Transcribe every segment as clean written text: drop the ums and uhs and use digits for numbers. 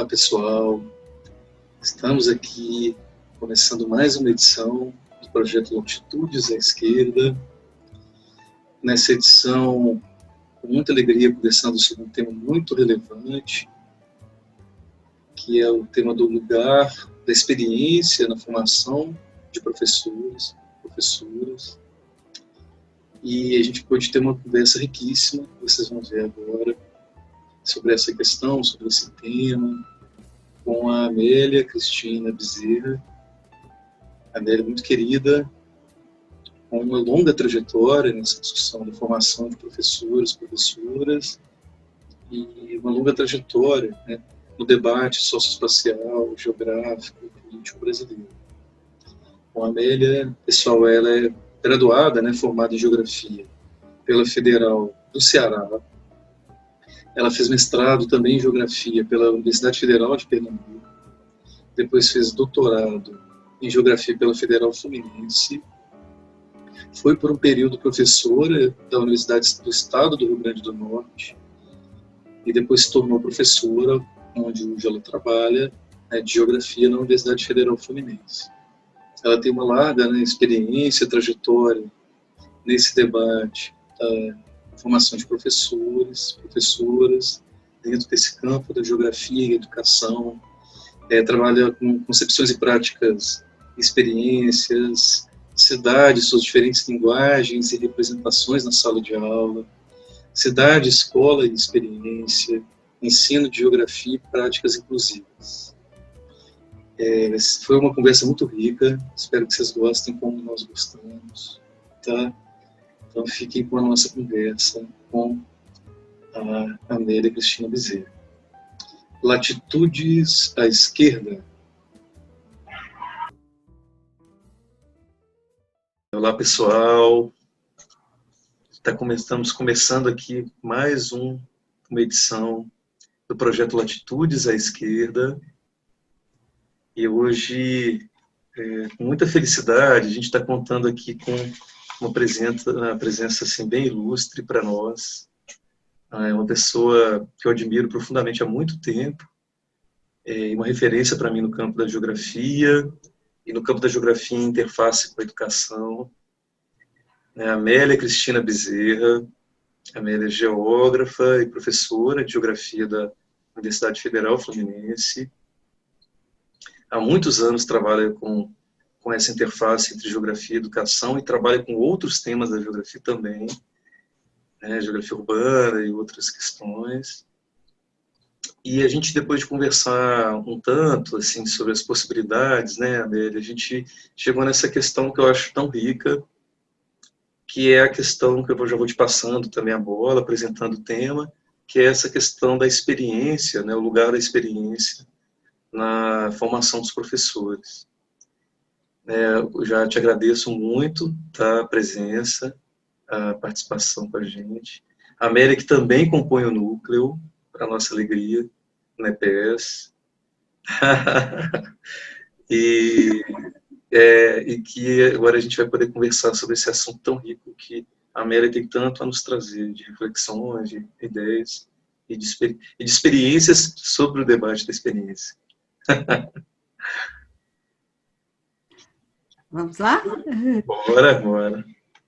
Olá, pessoal. Estamos aqui começando mais uma edição do projeto Latitudes à Esquerda. Nessa edição, com muita alegria, conversando sobre um tema muito relevante, que é o tema do lugar da experiência na formação de professores, professoras. E a gente pode ter uma conversa riquíssima, que vocês vão ver agora, sobre essa questão, sobre esse tema, com a Amélia Cristina Bezerra. A Amélia é muito querida, com uma longa trajetória nessa discussão da formação de professores, professoras, e uma longa trajetória, né, no debate socioespacial, geográfico, político brasileiro. Bom, a Amélia, pessoal, ela é graduada, né, formada em Geografia pela Federal do Ceará. Ela fez mestrado também em Geografia pela Universidade Federal de Pernambuco. Depois fez doutorado em Geografia pela Federal Fluminense. Foi por um período professora da Universidade do Estado do Rio Grande do Norte. E depois se tornou professora, onde hoje ela trabalha, né, de Geografia na Universidade Federal Fluminense. Ela tem uma larga, né, experiência, trajetória nesse debate da formação de professores, professoras, dentro desse campo da geografia e educação. Trabalha com concepções e práticas, experiências, cidade, suas diferentes linguagens e representações na sala de aula, cidade, escola e experiência, ensino de geografia e práticas inclusivas. Foi uma conversa muito rica, espero que vocês gostem como nós gostamos, tá? Então fiquem com a nossa conversa com a Amélia Cristina Bezerra. Latitudes à Esquerda. Olá, pessoal. Estamos começando aqui mais uma edição do projeto Latitudes à Esquerda. E hoje, com muita felicidade, a gente está contando aqui com uma presença assim, bem ilustre para nós. É uma pessoa que eu admiro profundamente há muito tempo, uma referência para mim no campo da geografia, e no campo da geografia em interface com a educação. A Amélia Cristina Bezerra. A Amélia é geógrafa e professora de geografia da Universidade Federal Fluminense. Há muitos anos trabalha com essa interface entre geografia e educação e trabalha com outros temas da geografia também, né, geografia urbana e outras questões. E a gente, depois de conversar um tanto assim, sobre as possibilidades, né, Amélia, a gente chegou nessa questão que eu acho tão rica, que é a questão que eu já vou te passando também a bola, apresentando o tema, que é essa questão da experiência, né, o lugar da experiência na formação dos professores. Eu já te agradeço muito, tá, a presença, a participação com a gente. A Amélia, que também compõe o núcleo, para nossa alegria, no EPS. e que agora a gente vai poder conversar sobre esse assunto tão rico que a Amélia tem tanto a nos trazer, de reflexões, de ideias e de experiências sobre o debate da experiência. Vamos lá? Bora.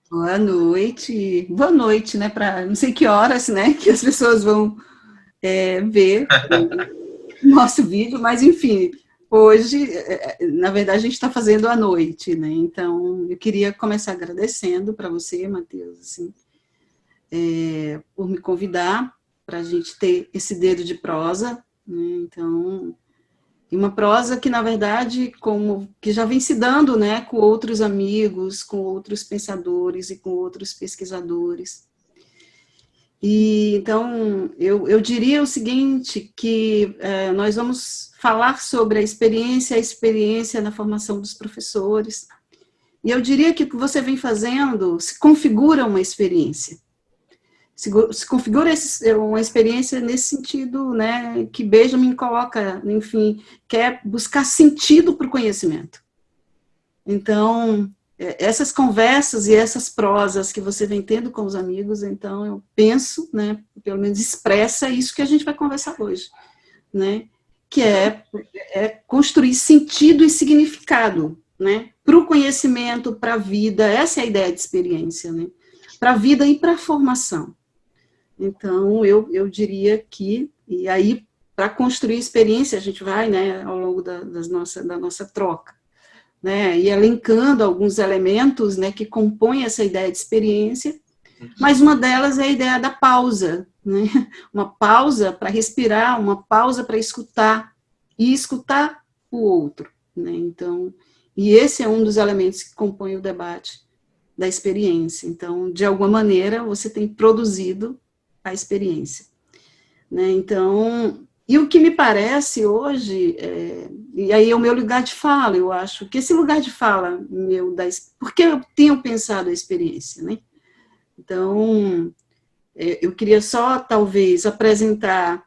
Boa noite, né, para não sei que horas, né, que as pessoas vão ver o nosso vídeo, mas enfim, hoje, na verdade, a gente está fazendo à noite, né, então eu queria começar agradecendo para você, Matheus, assim, por me convidar para a gente ter esse dedo de prosa, né, então... E uma prosa que, na verdade, que já vem se dando, né, com outros amigos, com outros pensadores e com outros pesquisadores. E, então, eu diria o seguinte, que nós vamos falar sobre a experiência na formação dos professores. E eu diria que o que você vem fazendo se configura uma experiência. Se configura uma experiência nesse sentido, né, que Benjamin coloca, enfim, quer buscar sentido para o conhecimento. Então, essas conversas e essas prosas que você vem tendo com os amigos, então eu penso, né, pelo menos expressa isso que a gente vai conversar hoje, né, que é construir sentido e significado, né? Para o conhecimento, para a vida, essa é a ideia de experiência, né? Para a vida e para a formação. Então, eu diria que, e aí, para construir experiência, a gente vai, né, ao longo da nossa troca, né, e elencando alguns elementos, né, que compõem essa ideia de experiência, mas uma delas é a ideia da pausa, né, uma pausa para respirar, uma pausa para escutar, e escutar o outro, né, então, e esse é um dos elementos que compõe o debate da experiência. Então, de alguma maneira, você tem produzido a experiência, né? Então, e o que me parece hoje, e aí é o meu lugar de fala, eu acho que esse lugar de fala meu, porque eu tenho pensado a experiência, né? Então, eu queria só, talvez, apresentar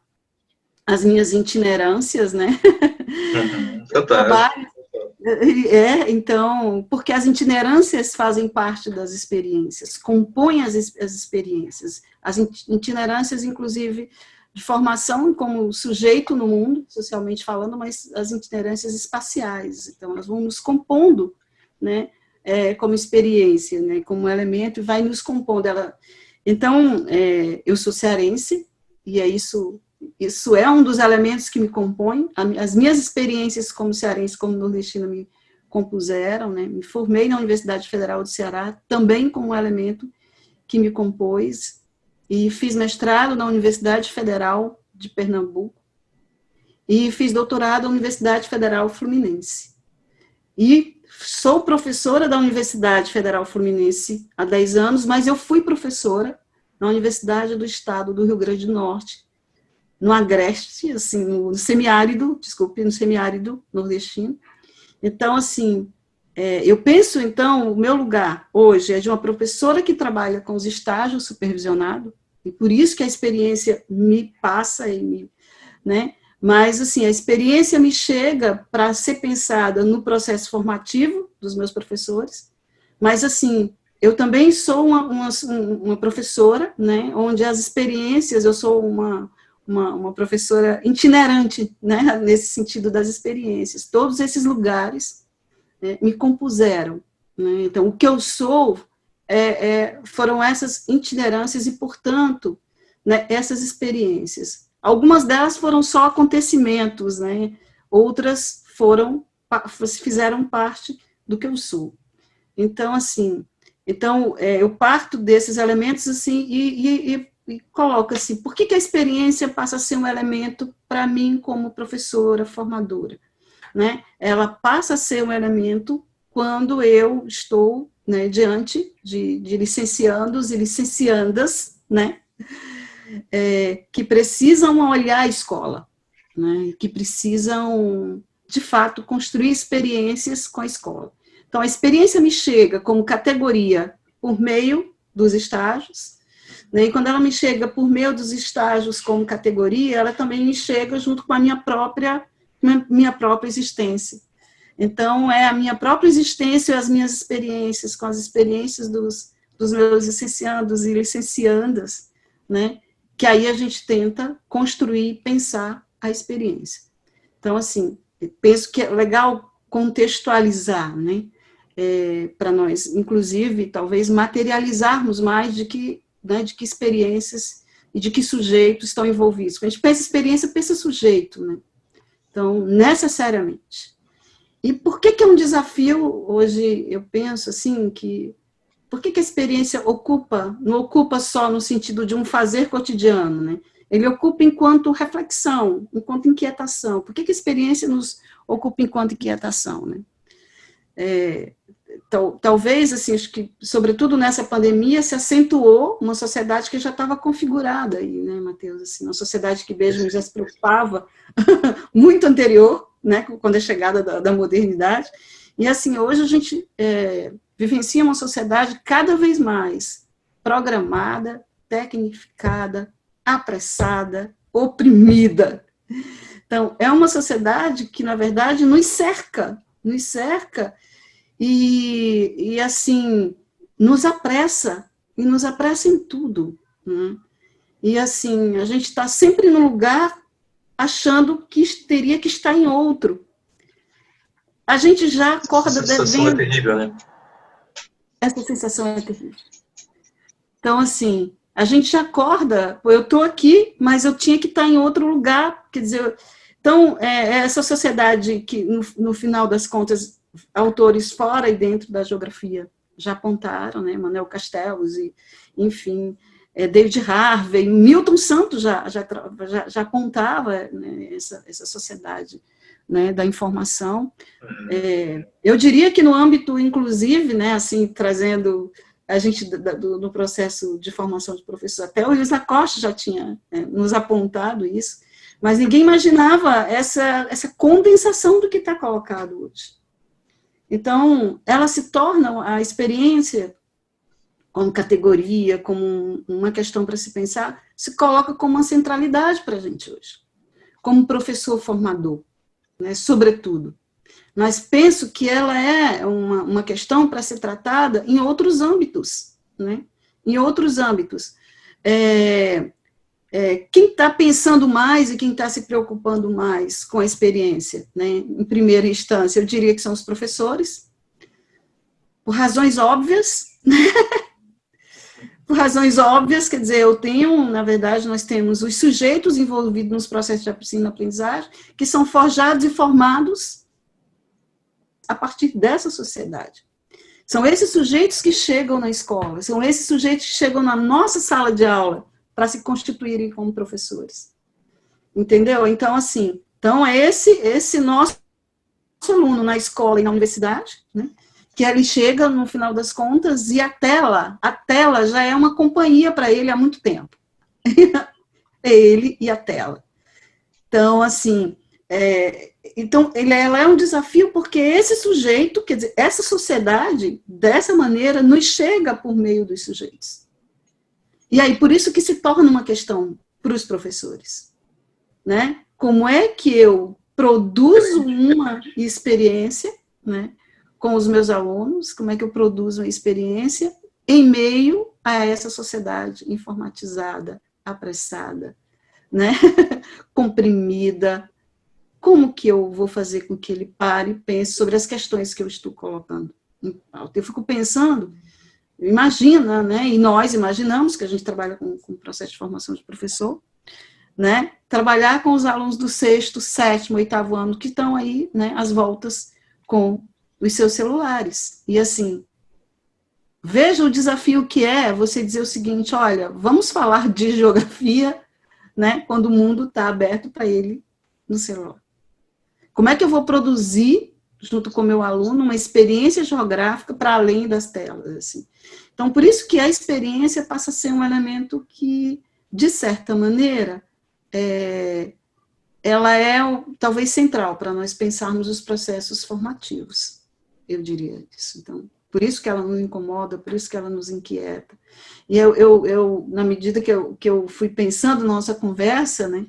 as minhas itinerâncias, né? Eu trabalho, então, porque as itinerâncias fazem parte das experiências, compõem as experiências, as itinerâncias, inclusive, de formação como sujeito no mundo, socialmente falando, mas as itinerâncias espaciais, então, elas vão nos compondo, né, como experiência, né, como elemento, e vai nos compondo. Então, eu sou cearense, e é isso é um dos elementos que me compõem. As minhas experiências como cearense, como nordestina, me compuseram, né? Me formei na Universidade Federal do Ceará, também como um elemento que me compôs, e fiz mestrado na Universidade Federal de Pernambuco, e fiz doutorado na Universidade Federal Fluminense. E sou professora da Universidade Federal Fluminense há 10 anos, mas eu fui professora na Universidade do Estado do Rio Grande do Norte, no agreste, assim, no semiárido nordestino. Então, assim, eu penso, então, o meu lugar hoje é de uma professora que trabalha com os estágios supervisionados, e por isso que a experiência me passa, né? Mas, assim, a experiência me chega para ser pensada no processo formativo dos meus professores, mas, assim, eu também sou uma professora, né, onde as experiências, eu sou uma professora itinerante, né, nesse sentido das experiências. Todos esses lugares, né, me compuseram, né? Então, o que eu sou foram essas itinerâncias e, portanto, né, essas experiências. Algumas delas foram só acontecimentos, né? Outras fizeram parte do que eu sou. Então, assim, eu parto desses elementos assim e coloco assim, por que a experiência passa a ser um elemento para mim como professora, formadora, né? Ela passa a ser um elemento quando eu estou, né, diante de licenciandos e licenciandas, né, que precisam olhar a escola, né, que precisam, de fato, construir experiências com a escola. Então, a experiência me chega como categoria por meio dos estágios, né, e quando ela me chega por meio dos estágios como categoria, ela também me chega junto com a minha própria existência. Então, é a minha própria existência e as minhas experiências, com as experiências dos meus licenciandos e licenciandas, né, que aí a gente tenta construir, pensar a experiência. Então, assim, penso que é legal contextualizar, né, para nós, inclusive, talvez materializarmos mais de que experiências e de que sujeitos estão envolvidos. Quando a gente pensa experiência, pensa sujeito, né? Então, necessariamente. E por que é um desafio, hoje, eu penso assim, por que a experiência não ocupa só no sentido de um fazer cotidiano, né? Ele ocupa enquanto reflexão, enquanto inquietação. Por que a experiência nos ocupa enquanto inquietação, né? Talvez, assim, acho que, sobretudo nessa pandemia, se acentuou uma sociedade que já estava configurada aí, né, Matheus? Assim, uma sociedade que mesmo já se preocupava muito anterior, né, com a chegada da modernidade. E, assim, hoje a gente vivencia uma sociedade cada vez mais programada, tecnificada, apressada, oprimida. Então, é uma sociedade que, na verdade, nos cerca e assim, nos apressa em tudo, né? E, assim, a gente está sempre no lugar achando que teria que estar em outro. A gente já acorda devendo... Essa sensação é terrível, né? Essa sensação é terrível. Então, assim, a gente já acorda, eu estou aqui, mas eu tinha que estar em outro lugar, quer dizer... Então, essa sociedade que, no final das contas, autores fora e dentro da geografia já apontaram, né? Manuel Castells, e, enfim, David Harvey, Milton Santos já apontava, né, essa sociedade, né, da informação. Eu diria que no âmbito, inclusive, né, assim, trazendo a gente do processo de formação de professor, até o Luiz Lacoste já tinha nos apontado isso, mas ninguém imaginava essa condensação do que está colocado hoje. Então, ela se torna a experiência como categoria, como uma questão para se pensar, se coloca como uma centralidade para a gente hoje, como professor formador, né, sobretudo. Mas penso que ela é uma questão para ser tratada em outros âmbitos, né? Em outros âmbitos. Quem está pensando mais e quem está se preocupando mais com a experiência, né? Em primeira instância, eu diria que são os professores, por razões óbvias, né? Por razões óbvias, quer dizer, na verdade, nós temos os sujeitos envolvidos nos processos de ensino-aprendizagem, que são forjados e formados a partir dessa sociedade. São esses sujeitos que chegam na escola, são esses sujeitos que chegam na nossa sala de aula para se constituírem como professores. Entendeu? Então, assim, esse nosso aluno na escola e na universidade, né, que ele chega, no final das contas, e a tela já é uma companhia para ele há muito tempo. É ele e a tela. Então, assim, ela é um desafio porque esse sujeito, quer dizer, essa sociedade, dessa maneira, nos chega por meio dos sujeitos. E aí, por isso que se torna uma questão para os professores, né? Como é que eu produzo uma experiência, né, com os meus alunos, como é que eu produzo uma experiência em meio a essa sociedade informatizada, apressada, né, comprimida. Como que eu vou fazer com que ele pare e pense sobre as questões que eu estou colocando em pauta? Eu fico pensando, imagina, né, e nós imaginamos, que a gente trabalha com o processo de formação de professor, né, trabalhar com os alunos do 6º, 7º, 8º ano, que estão aí, né, às voltas com os seus celulares. E assim, veja o desafio que é você dizer o seguinte: olha, vamos falar de geografia, né, quando o mundo está aberto para ele no celular. Como é que eu vou produzir, junto com o meu aluno, uma experiência geográfica para além das telas? Assim? Então, por isso que a experiência passa a ser um elemento que, de certa maneira, ela é talvez central para nós pensarmos os processos formativos, eu diria isso. Então, por isso que ela nos incomoda, por isso que ela nos inquieta. E eu na medida que eu fui pensando na nossa conversa, né,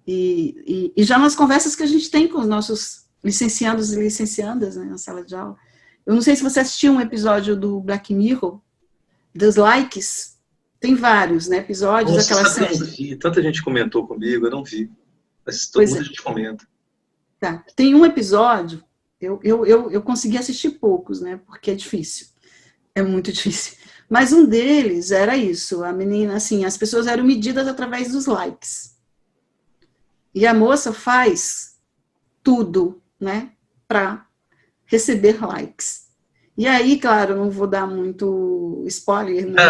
e já nas conversas que a gente tem com os nossos licenciados e licenciandas, né, na sala de aula, eu não sei se você assistiu um episódio do Black Mirror, dos likes, tem vários, né, episódios, nossa, aquela série. Eu não vi, tanta gente comentou comigo, eu não vi, mas todo mundo a gente comenta. Tá. Tem um episódio, eu consegui assistir poucos, né, porque é difícil, é muito difícil, mas um deles era isso, a menina, assim, as pessoas eram medidas através dos likes. E a moça faz tudo, né, para receber likes. E aí, claro, não vou dar muito spoiler, né?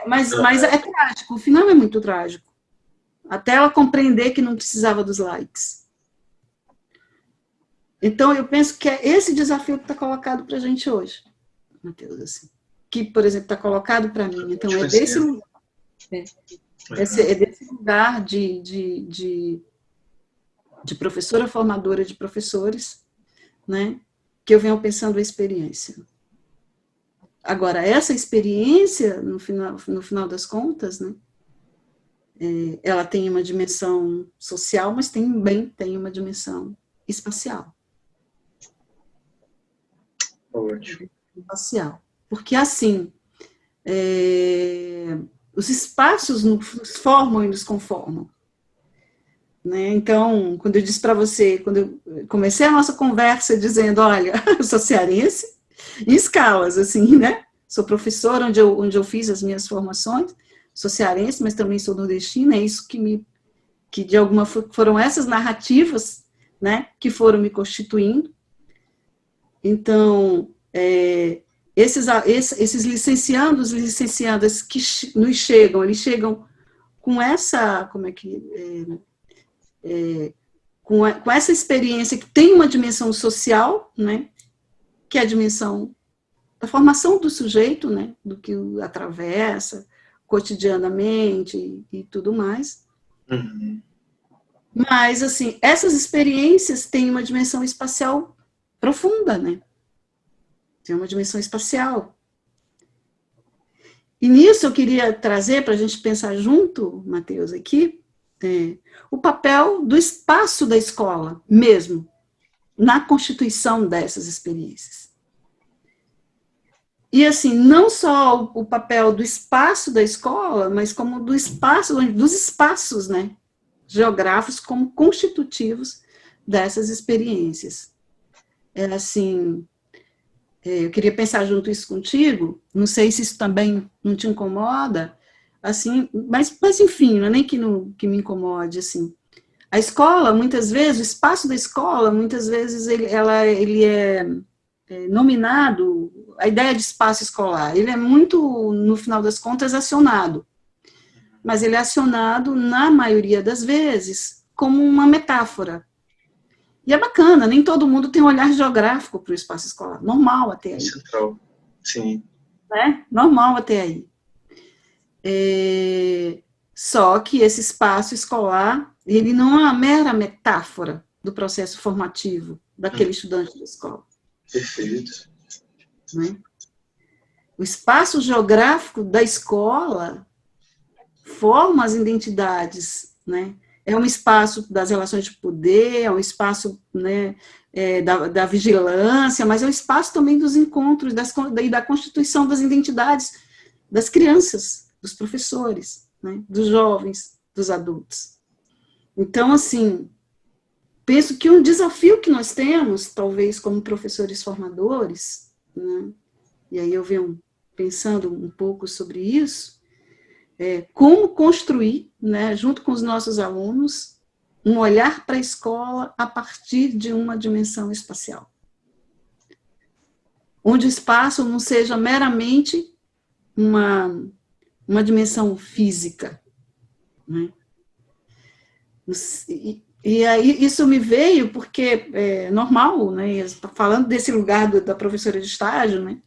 Mas é trágico, o final é muito trágico. Até ela compreender que não precisava dos likes. Então, eu penso que é esse desafio que está colocado para a gente hoje, Matheus, assim. Que, por exemplo, está colocado para mim. Então, é desse lugar. É desse lugar de professora formadora de professores, né, que eu venho pensando a experiência. Agora, essa experiência, no final das contas, né, ela tem uma dimensão social, mas também tem uma dimensão espacial. Ótimo. Espacial. Porque, assim, os espaços nos formam e nos conformam. né? Então, quando eu disse para você, quando eu comecei a nossa conversa dizendo, olha, eu sou cearense, em escalas, assim, né? Sou professora onde eu fiz as minhas formações, sou cearense, mas também sou nordestina, é isso que de alguma foram essas narrativas, né, que foram me constituindo. Então, esses licenciandos, licenciadas que nos chegam, eles chegam com essa, com essa experiência que tem uma dimensão social, né, que é a dimensão da formação do sujeito, né, do que o atravessa cotidianamente e tudo mais. Uhum. Mas, assim, essas experiências têm uma dimensão espacial profunda, né? Tem uma dimensão espacial. E nisso eu queria trazer para a gente pensar junto, Matheus, aqui, o papel do espaço da escola mesmo, na constituição dessas experiências. E, assim, não só o papel do espaço da escola, mas como dos espaços, né, geográficos como constitutivos dessas experiências. Assim, eu queria pensar junto isso contigo, não sei se isso também não te incomoda, assim, mas enfim, não é nem que me incomode, assim. A escola, muitas vezes, o espaço da escola, muitas vezes, ele é nominado, a ideia de espaço escolar, ele é muito, no final das contas, acionado. Mas ele é acionado, na maioria das vezes, como uma metáfora. E é bacana, nem todo mundo tem um olhar geográfico para o espaço escolar. Normal até aí. Central, sim. Né? Normal até aí. Só que esse espaço escolar, ele não é uma mera metáfora do processo formativo daquele estudante da escola. Perfeito. Né? O espaço geográfico da escola forma as identidades, né? É um espaço das relações de poder, é um espaço, né, da vigilância, mas é um espaço também dos encontros e da constituição das identidades das crianças, dos professores, né, dos jovens, dos adultos. Então, assim, penso que um desafio que nós temos, talvez como professores formadores, né, e aí eu venho pensando um pouco sobre isso, como construir, né, junto com os nossos alunos, um olhar para a escola a partir de uma dimensão espacial. Onde o espaço não seja meramente uma dimensão física. Né? E aí isso me veio porque é normal, né, falando desse lugar da professora de estágio, né,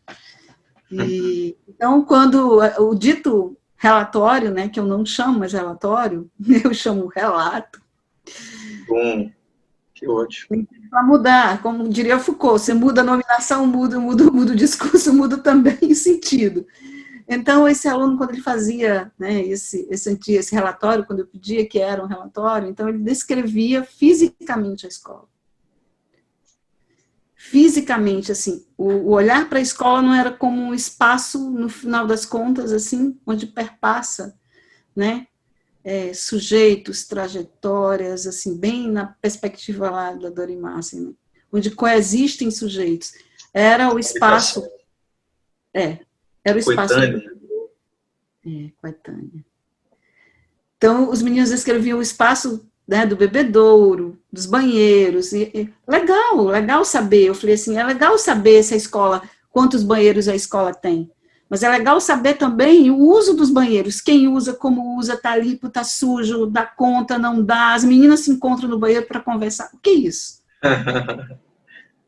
e, então, quando o dito relatório, né, que eu não chamo mais relatório, eu chamo relato. Bom, que ótimo. Para mudar, como diria Foucault, você muda a nominação, muda o discurso, muda também o sentido. Então, esse aluno, quando ele fazia, né, esse relatório, quando eu pedia que era um relatório, então ele descrevia fisicamente a escola. Fisicamente, assim, o olhar para a escola não era como um espaço, no final das contas, assim, onde perpassa, né, sujeitos, trajetórias, assim, bem na perspectiva lá da Dorimar, assim, né, onde coexistem sujeitos. Era o espaço... era o espaço... Coetânea. Então, os meninos descreviam o espaço, né, do bebedouro, dos banheiros, legal saber, eu falei assim, é legal saber se a escola, quantos banheiros a escola tem, mas é legal saber também o uso dos banheiros, quem usa, como usa, tá limpo, tá sujo, dá conta, não dá, as meninas se encontram no banheiro para conversar, o que é isso?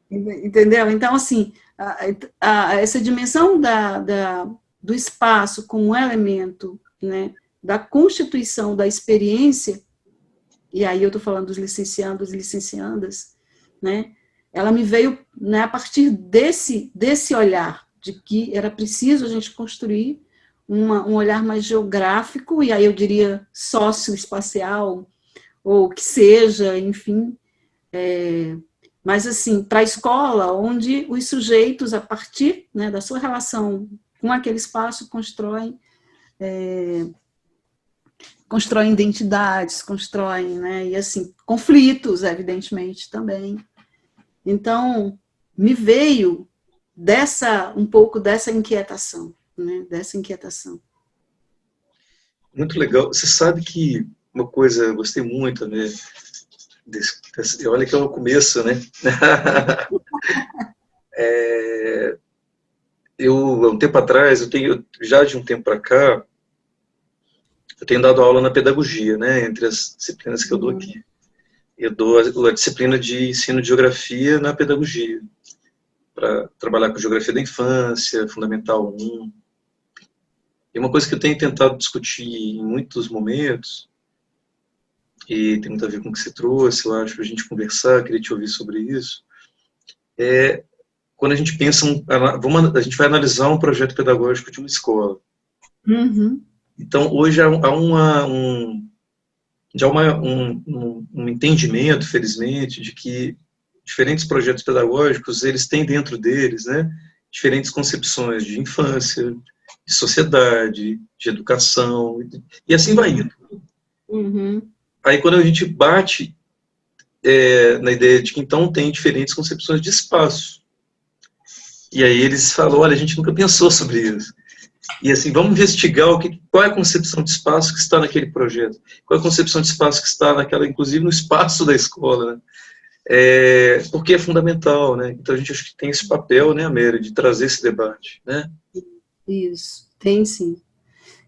Entendeu? Então, assim, essa dimensão do espaço como um elemento, né, da constituição da experiência, e aí eu estou falando dos licenciandos e licenciandas, né, ela me veio, né, a partir desse olhar, de que era preciso a gente construir um olhar mais geográfico, e aí eu diria socioespacial, ou que seja, enfim, mas assim, para a escola, onde os sujeitos, a partir, né, da sua relação com aquele espaço, constroem constroem identidades, constroem, né, e assim, conflitos, evidentemente, também. Então, me veio um pouco dessa inquietação, né, dessa inquietação. Muito legal. Você sabe que uma coisa, eu gostei muito, né, olha que é o começo, né? Há um tempo atrás, já de um tempo para cá, eu tenho dado aula na pedagogia, né, entre as disciplinas que eu dou aqui. Eu dou a disciplina de ensino de geografia na pedagogia, para trabalhar com geografia da infância, Fundamental 1. E uma coisa que eu tenho tentado discutir em muitos momentos, e tem muito a ver com o que você trouxe, eu acho, para a gente conversar, queria te ouvir sobre isso, é quando a gente pensa, a gente vai analisar um projeto pedagógico de uma escola. Uhum. Então, hoje há um entendimento, felizmente, de que diferentes projetos pedagógicos, eles têm dentro deles, né, diferentes concepções de infância, de sociedade, de educação, e assim vai indo. Uhum. Aí, quando a gente bate na ideia de que, então, tem diferentes concepções de espaço, e aí eles falam, olha, a gente nunca pensou sobre isso. E assim, vamos investigar qual é a concepção de espaço que está naquele projeto, qual é a concepção de espaço que está inclusive no espaço da escola, né? Porque é fundamental, né? Então a gente acho que tem esse papel, né, Amélia, de trazer esse debate, né? Isso, tem sim.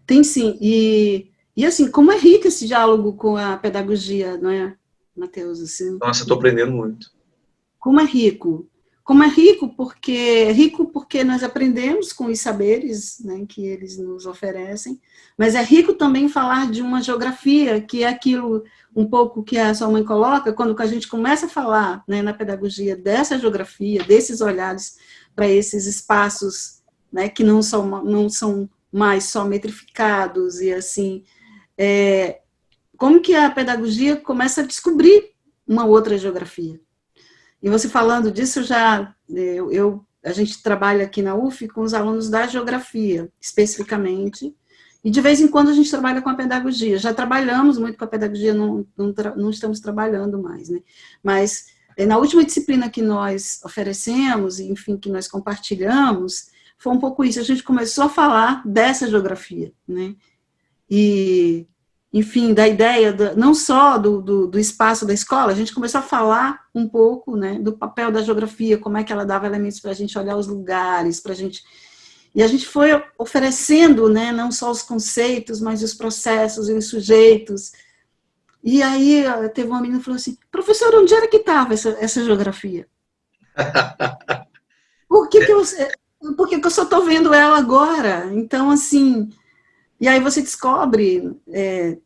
Tem sim, e assim, como é rico esse diálogo com a pedagogia, não é, Matheus? Assim, Nossa, eu estou aprendendo muito. como é rico? Como é rico porque nós aprendemos com os saberes, né, que eles nos oferecem, mas é rico também falar de uma geografia, que é aquilo um pouco que a sua mãe coloca, quando a gente começa a falar, né, na pedagogia dessa geografia, desses olhares para esses espaços, né, que não são mais só metrificados, e assim, como que a pedagogia começa a descobrir uma outra geografia. E você falando disso, a gente trabalha aqui na UF com os alunos da geografia, especificamente, e de vez em quando a gente trabalha com a pedagogia. Já trabalhamos muito com a pedagogia, não estamos trabalhando mais, né? Mas na última disciplina que nós oferecemos, e enfim, que nós compartilhamos, foi um pouco isso. A gente começou a falar dessa geografia, né? E enfim, da ideia, não só do espaço da escola, a gente começou a falar um pouco, né, do papel da geografia, como é que ela dava elementos para a gente olhar os lugares, para a gente... E a gente foi oferecendo, né, não só os conceitos, mas os processos e os sujeitos. E aí teve uma menina que falou assim, professor, onde era que estava essa geografia? Por que eu só estou vendo ela agora? Então, assim... E aí você descobre,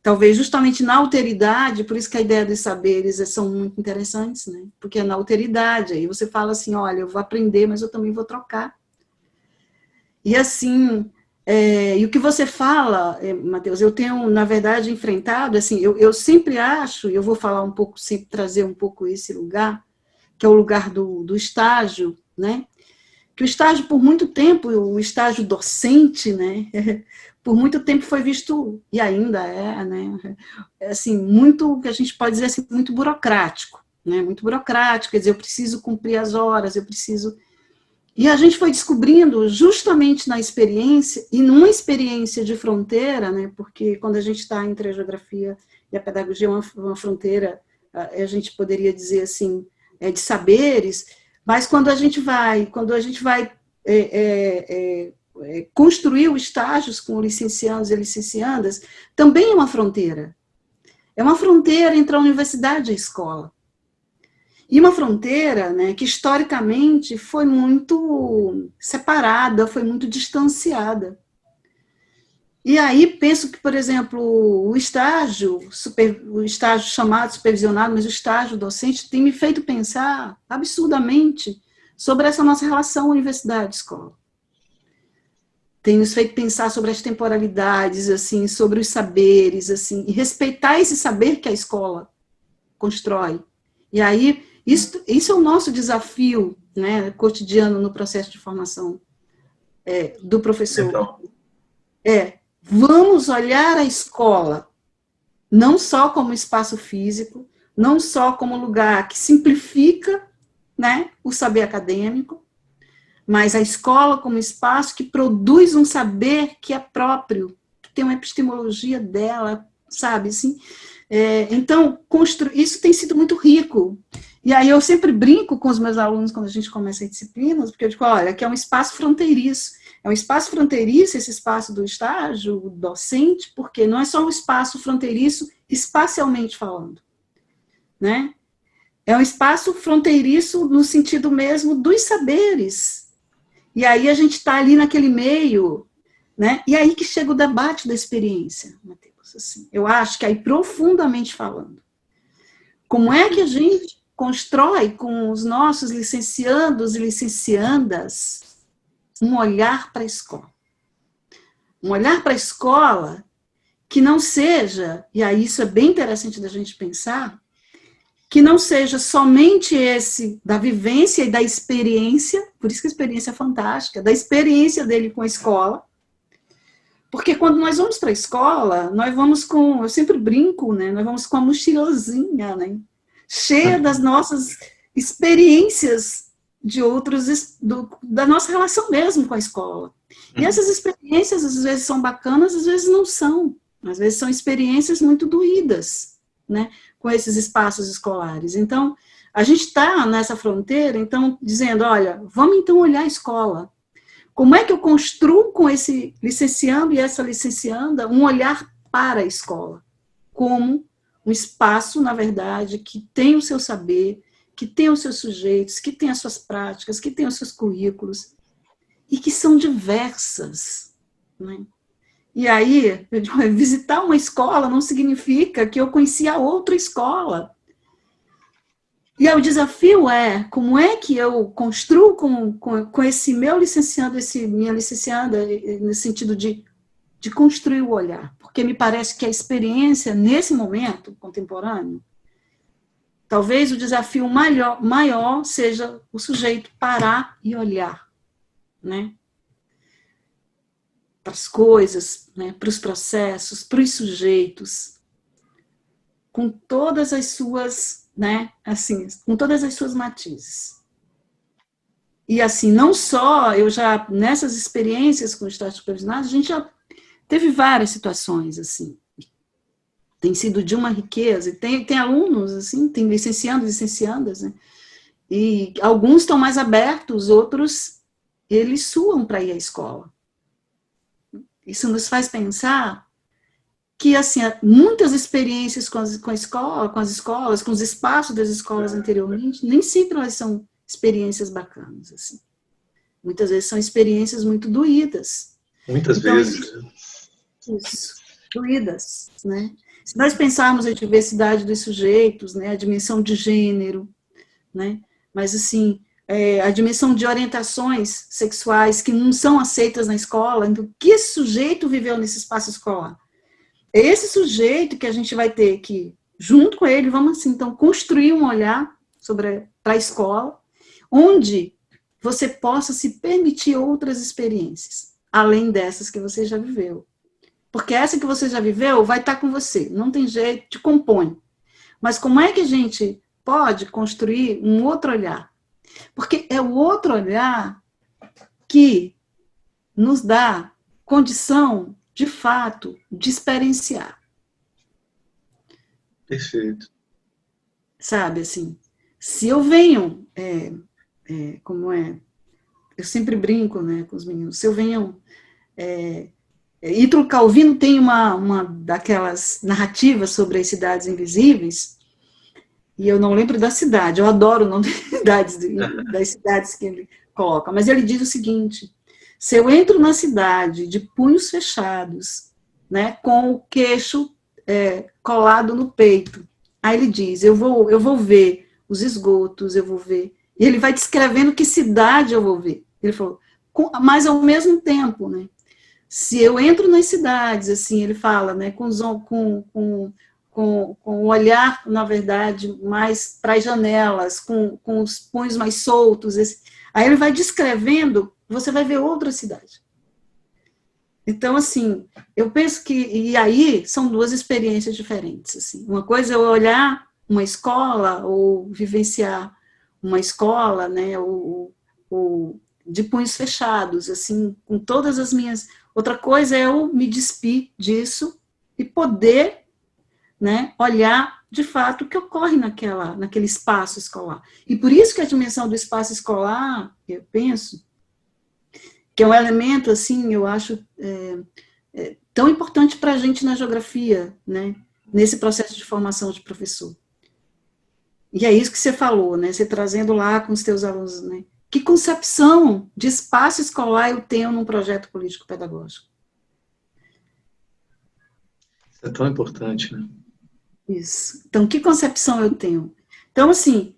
talvez justamente na alteridade, por isso que a ideia dos saberes são muito interessantes, né? Porque é na alteridade, aí você fala assim, olha, eu vou aprender, mas eu também vou trocar. E assim, e o que você fala, Matheus, eu tenho, na verdade, enfrentado, assim, eu sempre acho, eu vou falar um pouco, sempre trazer um pouco esse lugar, que é o lugar do estágio, né? Que o estágio, por muito tempo, o estágio docente, né, por muito tempo foi visto, e ainda né, assim, muito, que a gente pode dizer assim, muito burocrático, né, muito burocrático, quer dizer, eu preciso cumprir as horas, eu preciso... E a gente foi descobrindo, justamente na experiência, e numa experiência de fronteira, né, porque quando a gente está entre a geografia e a pedagogia, uma fronteira, a gente poderia dizer assim, de saberes, mas quando a gente vai construir os estágios com licenciados e licenciandas, também é uma fronteira. É uma fronteira entre a universidade e a escola. E uma fronteira, né, que historicamente foi muito separada, foi muito distanciada. E aí penso que, por exemplo, o estágio chamado supervisionado, mas o estágio docente tem me feito pensar absurdamente sobre essa nossa relação universidade-escola. Tem nos feito pensar sobre as temporalidades, assim, sobre os saberes, assim, e respeitar esse saber que a escola constrói. E aí, isso é o nosso desafio, né, cotidiano no processo de formação do professor. Então, Vamos olhar a escola não só como espaço físico, não só como lugar que simplifica, né, o saber acadêmico, mas a escola como espaço que produz um saber que é próprio, que tem uma epistemologia dela, sabe, assim. Então, isso tem sido muito rico. E aí eu sempre brinco com os meus alunos quando a gente começa as disciplinas, porque eu digo, olha, aqui é um espaço fronteiriço. É um espaço fronteiriço, esse espaço do estágio docente, porque não é só um espaço fronteiriço espacialmente falando, né? É um espaço fronteiriço no sentido mesmo dos saberes. E aí a gente está ali naquele meio, né? E aí que chega o debate da experiência, Matheus. Assim, eu acho que aí, profundamente falando, como é que a gente constrói com os nossos licenciandos e licenciandas um olhar para a escola? Um olhar para a escola que não seja, e aí isso é bem interessante da gente pensar, que não seja somente esse da vivência e da experiência, por isso que a experiência é fantástica, da experiência dele com a escola, porque quando nós vamos para a escola, nós vamos com, eu sempre brinco, né, nós vamos com a mochilazinha, né, cheia das nossas experiências de outros, da nossa relação mesmo com a escola. E essas experiências, às vezes, são bacanas, às vezes não são. Às vezes são experiências muito doídas, né, com esses espaços escolares. Então, a gente está nessa fronteira, então, dizendo, olha, vamos então olhar a escola. Como é que eu construo com esse licenciando e essa licencianda um olhar para a escola? Como um espaço, na verdade, que tem o seu saber, que tem os seus sujeitos, que tem as suas práticas, que tem os seus currículos, e que são diversas, né? E aí, visitar uma escola não significa que eu conheci a outra escola. E aí o desafio é, como é que eu construo com esse meu licenciando, minha licenciada, no sentido de construir o olhar? Porque me parece que a experiência, nesse momento contemporâneo, talvez o desafio maior seja o sujeito parar e olhar, né? Para as coisas, né? Para os processos, para os sujeitos, com todas as suas, né? Assim, com todas as suas matizes. E assim, não só, eu já, nessas experiências com o estágio supervisionado, a gente já teve várias situações, assim, tem sido de uma riqueza, e tem alunos, assim, tem licenciandos e licenciandas, né? E alguns estão mais abertos, outros, eles suam para ir à escola. Isso nos faz pensar que, assim, muitas experiências com a escola, com as escolas, com os espaços das escolas anteriormente, nem sempre elas são experiências bacanas, assim. Muitas vezes são experiências muito doídas. Muitas vezes. Isso, doídas, né? Se nós pensarmos a diversidade dos sujeitos, né, a dimensão de gênero, né, mas, assim, a dimensão de orientações sexuais que não são aceitas na escola, então, que esse sujeito viveu nesse espaço escolar? É esse sujeito que a gente vai ter que, junto com ele, vamos, assim, então, construir um olhar para a escola, onde você possa se permitir outras experiências, além dessas que você já viveu. Porque essa que você já viveu vai estar com você, não tem jeito, te compõe. Mas como é que a gente pode construir um outro olhar? Porque é o outro olhar que nos dá condição, de fato, de experienciar. Perfeito. Sabe, assim, se eu venho, como é, eu sempre brinco, né, com os meninos, se eu venho, Ítalo Calvino tem uma daquelas narrativas sobre as cidades invisíveis, e eu não lembro da cidade, eu adoro o nome das cidades que ele coloca, mas ele diz o seguinte: se eu entro na cidade de punhos fechados, né, com o queixo colado no peito, aí ele diz, eu vou ver os esgotos, eu vou ver, e ele vai descrevendo que cidade eu vou ver. Ele falou, mas ao mesmo tempo, né, se eu entro nas cidades, assim, ele fala, né, com o olhar, na verdade, mais para as janelas, com os punhos mais soltos, aí ele vai descrevendo, você vai ver outra cidade. Então, assim, eu penso que, e aí são duas experiências diferentes, assim. Uma coisa é eu olhar uma escola ou vivenciar uma escola, né, ou de punhos fechados, assim, com todas as minhas... Outra coisa é eu me despir disso e poder, né, olhar, de fato, o que ocorre naquele espaço escolar. E por isso que a dimensão do espaço escolar, eu penso, que é um elemento, assim, eu acho... tão importante para a gente na geografia, né, nesse processo de formação de professor. E é isso que você falou, né, você trazendo lá com os teus alunos, né, que concepção de espaço escolar eu tenho num projeto político-pedagógico? Isso é tão importante, né? Isso. Então, que concepção eu tenho? Então, assim,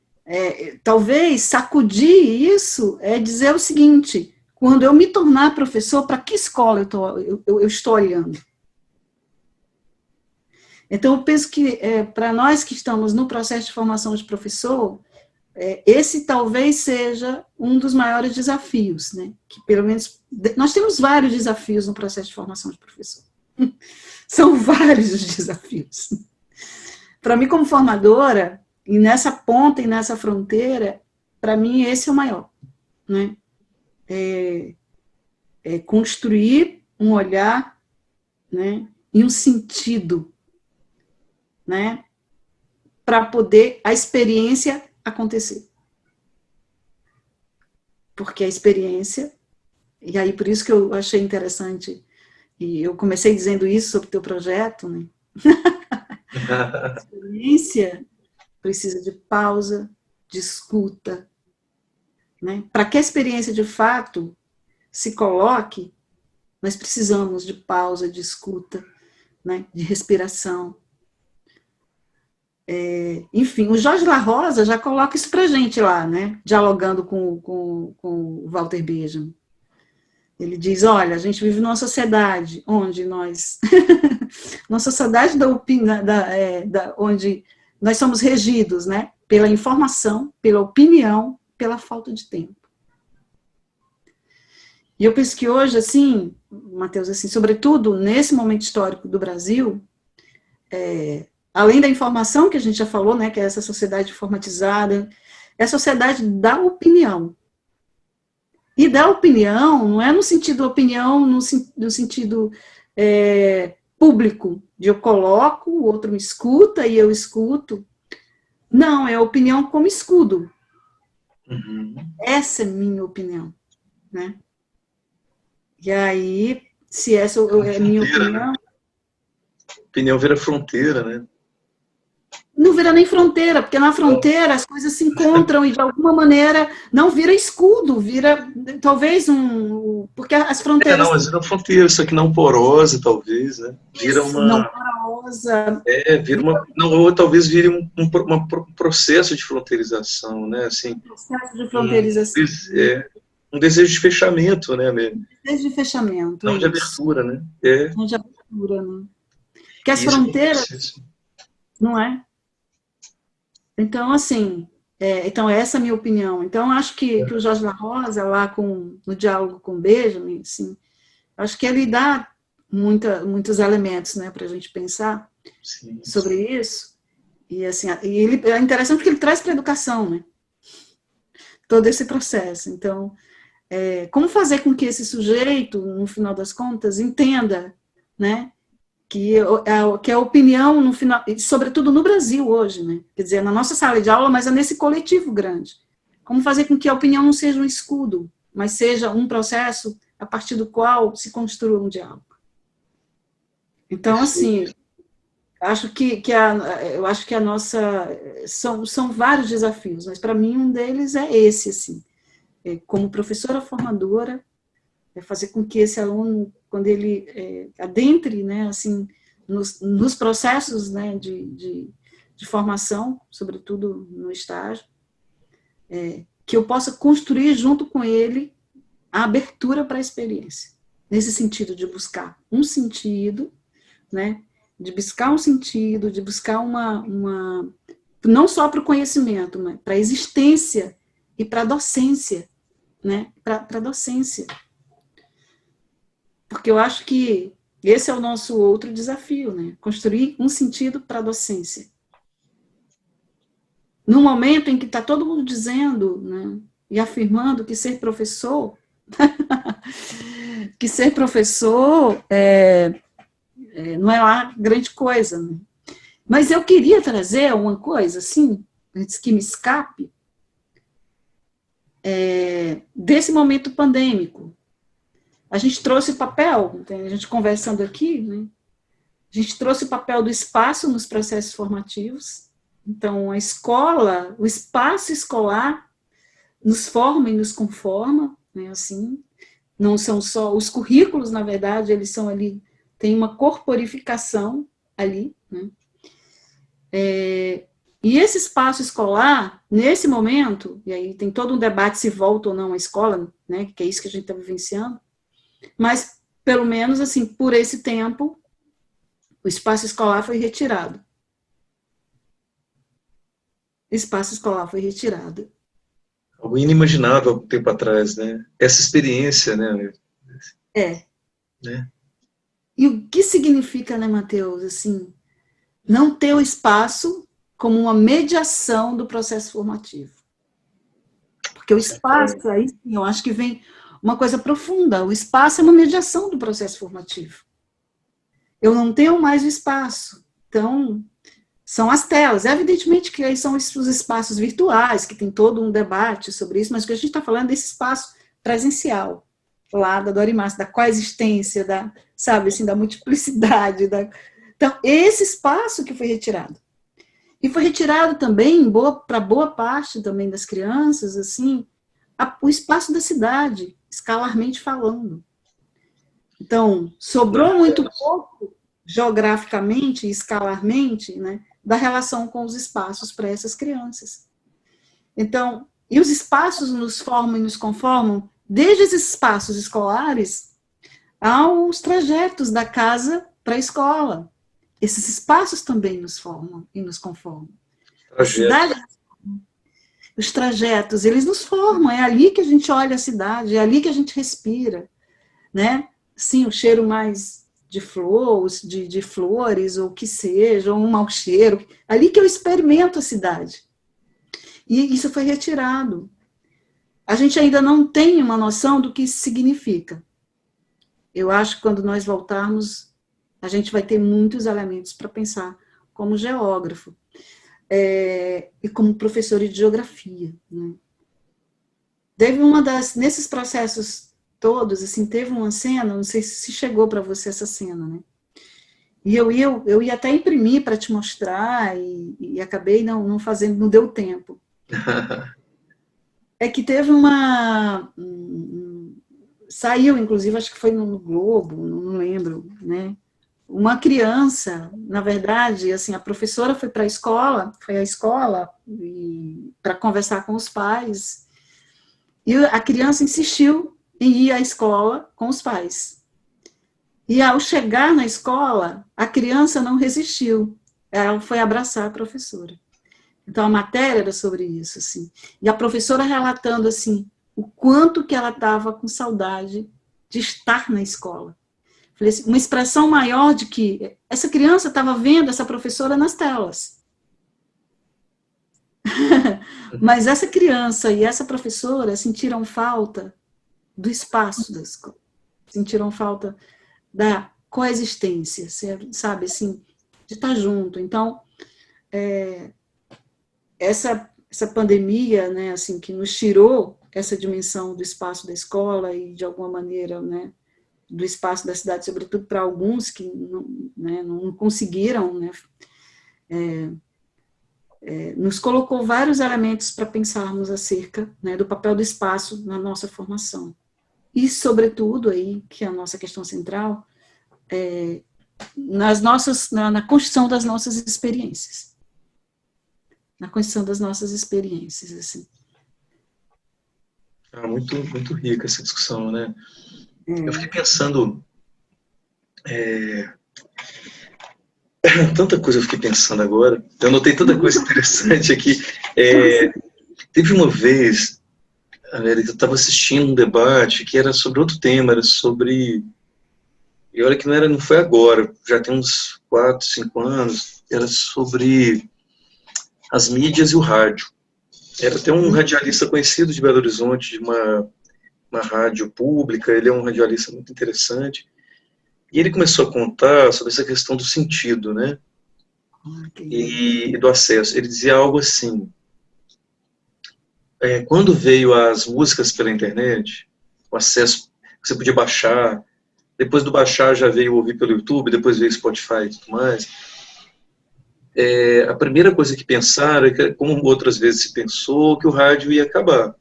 talvez sacudir isso é dizer o seguinte: quando eu me tornar professor, para que escola eu estou olhando? Então, eu penso que, para nós que estamos no processo de formação de professor, esse talvez seja um dos maiores desafios, né? Que, pelo menos, nós temos vários desafios no processo de formação de professor. São vários os desafios. Para mim, como formadora, e nessa ponta e nessa fronteira, para mim, esse é o maior, né? Construir um olhar, né, e um sentido, né, para poder a experiência acontecer. Porque a experiência, e aí por isso que eu achei interessante, e eu comecei dizendo isso sobre o teu projeto, né? A experiência precisa de pausa, de escuta, né? Para que a experiência de fato se coloque, nós precisamos de pausa, de escuta, né? De respiração. Enfim, o Jorge La Rosa já coloca isso para a gente lá, né? Dialogando com o Walter Benjamin. Ele diz, olha, a gente vive numa sociedade onde nós... numa sociedade onde nós somos regidos, né, pela informação, pela opinião, pela falta de tempo. E eu penso que hoje, assim, Matheus, assim, sobretudo nesse momento histórico do Brasil, além da informação que a gente já falou, né, que é essa sociedade informatizada, é a sociedade da opinião. E da opinião, não é no sentido opinião, no sentido público, de eu coloco, o outro me escuta e eu escuto. Não, é a opinião como escudo. Uhum. Essa é minha opinião, né? E aí, se essa é minha opinião... Opinião vira fronteira, né? Não vira nem fronteira, porque na fronteira as coisas se encontram e de alguma maneira não vira escudo, vira talvez porque as fronteiras... Não, mas vira fronteira, isso aqui não porosa, talvez, né? Vira uma... Não porosa. Vira uma... Não, ou talvez vire um processo de fronteirização, né? Assim, processo de fronteirização. Um desejo de fechamento, né? Desejo de fechamento. Não de abertura, né? Não de abertura, né? Porque as isso fronteiras... Não é? Então, assim, então essa é a minha opinião. Então, acho que o Jorge La Rosa, lá no diálogo com o Benjamin, assim, acho que ele dá muitos elementos, né, para a gente pensar sobre isso. E, assim, é interessante porque ele traz para a educação, né? Todo esse processo. Então, como fazer com que esse sujeito, no final das contas, entenda, né, que a opinião, no final, sobretudo no Brasil hoje, né? Quer dizer, na nossa sala de aula, mas é nesse coletivo grande. Como fazer com que a opinião não seja um escudo, mas seja um processo a partir do qual se construa um diálogo. Então, assim, eu acho que a nossa... São vários desafios, mas para mim um deles é esse, assim. Como professora formadora, fazer com que esse aluno, quando ele adentre, né, assim, nos processos, né, de formação, sobretudo no estágio, que eu possa construir junto com ele a abertura para a experiência, nesse sentido de buscar um sentido, né, de buscar um sentido, de buscar não só para o conhecimento, mas para a existência e para a docência, né, para a docência. porque eu acho que esse é o nosso outro desafio, né? Construir um sentido para a docência. No momento em que está todo mundo dizendo, né, e afirmando que ser professor, não é lá grande coisa, né? Mas eu queria trazer uma coisa, assim, antes que me escape, desse momento pandêmico. A gente trouxe o papel, a gente conversando aqui, né? A gente trouxe o papel do espaço nos processos formativos. Então, a escola, o espaço escolar nos forma e nos conforma, né, assim. Não são só os currículos, na verdade, eles são ali, tem uma corporificação ali, né? E esse espaço escolar, nesse momento, e aí tem todo um debate se volta ou não à escola, né, que é isso que a gente está vivenciando, mas, pelo menos, assim, por esse tempo, o espaço escolar foi retirado. O espaço escolar foi retirado. Algo inimaginável há um tempo atrás, né? Essa experiência, né? Né? E o que significa, né, Matheus, assim, não ter o espaço como uma mediação do processo formativo? Porque o espaço, aí sim, eu acho que vem uma coisa profunda. O espaço é uma mediação do processo formativo. Eu não tenho mais o espaço. Então, são as telas. Evidentemente que aí são os espaços virtuais, que tem todo um debate sobre isso, mas o que a gente está falando é desse espaço presencial, lá da Dorimas, da coexistência, da, sabe, assim, da multiplicidade. Então, esse espaço que foi retirado. E foi retirado também, para boa parte também das crianças, assim, o espaço da cidade, escalarmente falando. Então, sobrou muito pouco, geograficamente e escalarmente, né, da relação com os espaços para essas crianças. Então, e os espaços nos formam e nos conformam, desde esses espaços escolares aos trajetos da casa para a escola. Esses espaços também nos formam e nos conformam. A cidade, os trajetos, eles nos formam, é ali que a gente olha a cidade, é ali que a gente respira, né? Sim, o cheiro mais de flores, de flores, ou que seja, ou um mau cheiro, ali que eu experimento a cidade. E isso foi retirado. A gente ainda não tem uma noção do que isso significa. Eu acho que quando nós voltarmos, a gente vai ter muitos elementos para pensar como geógrafo e como professor de geografia, né? Teve nesses processos todos, assim, teve uma cena, não sei se chegou para você essa cena, né? E eu ia até imprimir para te mostrar e acabei não fazendo, não deu tempo. É que teve saiu, inclusive, acho que foi no Globo, não lembro, né? Uma criança, na verdade, assim, a professora foi à escola para conversar com os pais, e a criança insistiu em ir à escola com os pais. E ao chegar na escola, a criança não resistiu, ela foi abraçar a professora. Então, a matéria era sobre isso, assim. E a professora relatando, assim, o quanto que ela estava com saudade de estar na escola. Falei assim, uma expressão maior de que essa criança estava vendo essa professora nas telas. Mas essa criança e essa professora sentiram falta do espaço da escola. Sentiram falta da coexistência, sabe, assim, de estar junto. Então, essa pandemia, né, assim, que nos tirou essa dimensão do espaço da escola e, de alguma maneira, né, do espaço da cidade, sobretudo para alguns que não conseguiram, né, nos colocou vários elementos para pensarmos acerca, né, do papel do espaço na nossa formação. E, sobretudo, aí, que é a nossa questão central, na construção das nossas experiências. Na construção das nossas experiências, assim. Muito, muito rica essa discussão, né? Eu fiquei pensando... tanta coisa eu fiquei pensando agora. Eu anotei tanta coisa interessante aqui. Teve uma vez, eu estava assistindo um debate que era sobre outro tema, era sobre E olha que não foi agora, já tem uns 4, 5 anos, era sobre as mídias e o rádio. Era até um radialista conhecido de Belo Horizonte, de uma rádio pública, ele é um radialista muito interessante. E ele começou a contar sobre essa questão do sentido, né? E do acesso. Ele dizia algo assim, quando veio as músicas pela internet, o acesso que você podia baixar, depois do baixar já veio ouvir pelo YouTube, depois veio Spotify e tudo mais, a primeira coisa que pensaram, como outras vezes se pensou, que o rádio ia acabar,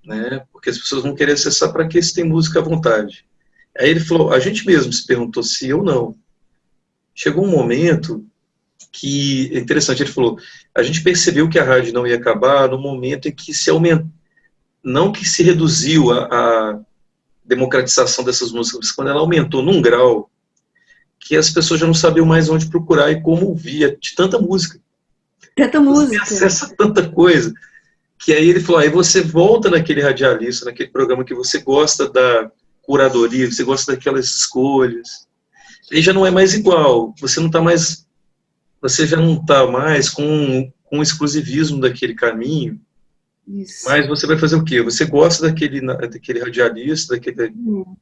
né? Porque as pessoas vão querer acessar para que se tem música à vontade. Aí ele falou, a gente mesmo se perguntou se ou não. Chegou um momento que, é interessante, ele falou, a gente percebeu que a rádio não ia acabar no momento em que se aumentou, não que se reduziu a democratização dessas músicas, mas quando ela aumentou num grau que as pessoas já não sabiam mais onde procurar e como ouvir de tanta música. Tanta música. Você acessa tanta coisa, que aí ele falou, aí você volta naquele radialista, naquele programa que você gosta da curadoria, você gosta daquelas escolhas, aí já não é mais igual, você já não está mais com o exclusivismo daquele caminho. Isso. Mas você vai fazer o quê? Você gosta daquele radialista, daquele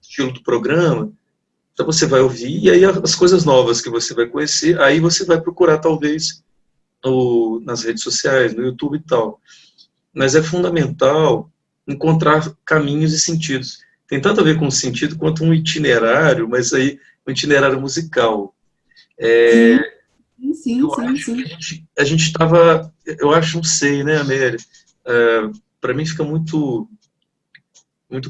estilo do programa, então você vai ouvir, e aí as coisas novas que você vai conhecer, aí você vai procurar talvez nas redes sociais, no YouTube e tal. Mas é fundamental encontrar caminhos e sentidos. Tem tanto a ver com o sentido quanto um itinerário, mas aí um itinerário musical. Sim. A gente estava, eu acho, não sei, né, Amélia? Para mim fica muito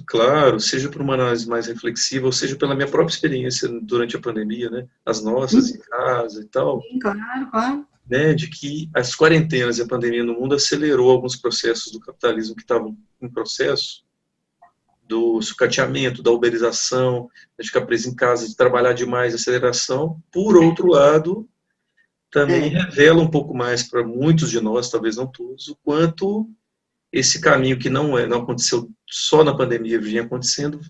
claro, seja por uma análise mais reflexiva, ou seja pela minha própria experiência durante a pandemia, né, as nossas em casa e tal. Sim, claro. Né, de que as quarentenas e a pandemia no mundo acelerou alguns processos do capitalismo que estavam em processo, do sucateamento, da uberização, de ficar preso em casa, de trabalhar demais, aceleração. Por outro lado, também revela um pouco mais para muitos de nós, talvez não todos, o quanto esse caminho que não aconteceu só na pandemia, vinha acontecendo,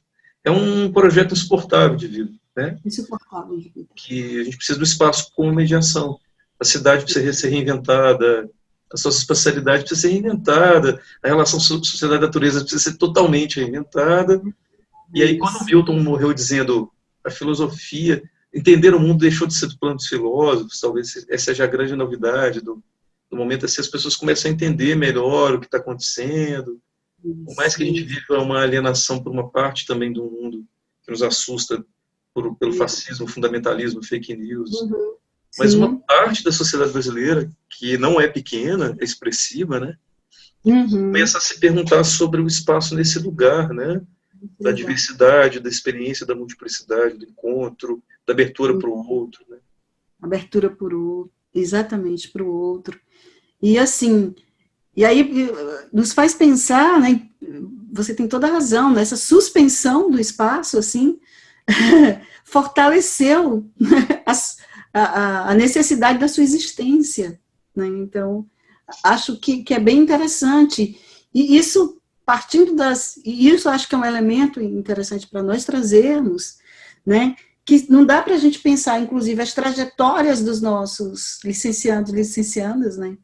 é um projeto insuportável de vida, né? Insuportável de vida. Que a gente precisa do espaço como mediação. A cidade precisa ser reinventada, a sua espacialidade precisa ser reinventada, a relação sociedade-natureza precisa ser totalmente reinventada. E aí, quando o Milton morreu dizendo a filosofia, entender o mundo deixou de ser do plano dos filósofos, talvez essa seja a grande novidade do momento, assim, as pessoas começam a entender melhor o que está acontecendo. Por mais que a gente viva uma alienação por uma parte também do mundo que nos assusta pelo fascismo, fundamentalismo, fake news. Mas uma parte da sociedade brasileira, que não é pequena, é expressiva, né? Começa a se perguntar sobre o espaço nesse lugar, né? Da diversidade, da experiência, da multiplicidade, do encontro, da abertura para o outro, né? Abertura para o outro, exatamente, para o outro. E assim, e aí nos faz pensar, né? Você tem toda a razão, nessa suspensão do espaço, assim, fortaleceu, né, a necessidade da sua existência, né? Então, acho que é bem interessante, e isso partindo e isso acho que é um elemento interessante para nós trazermos, né? Que não dá para a gente pensar, inclusive, as trajetórias dos nossos licenciados e licenciadas, né?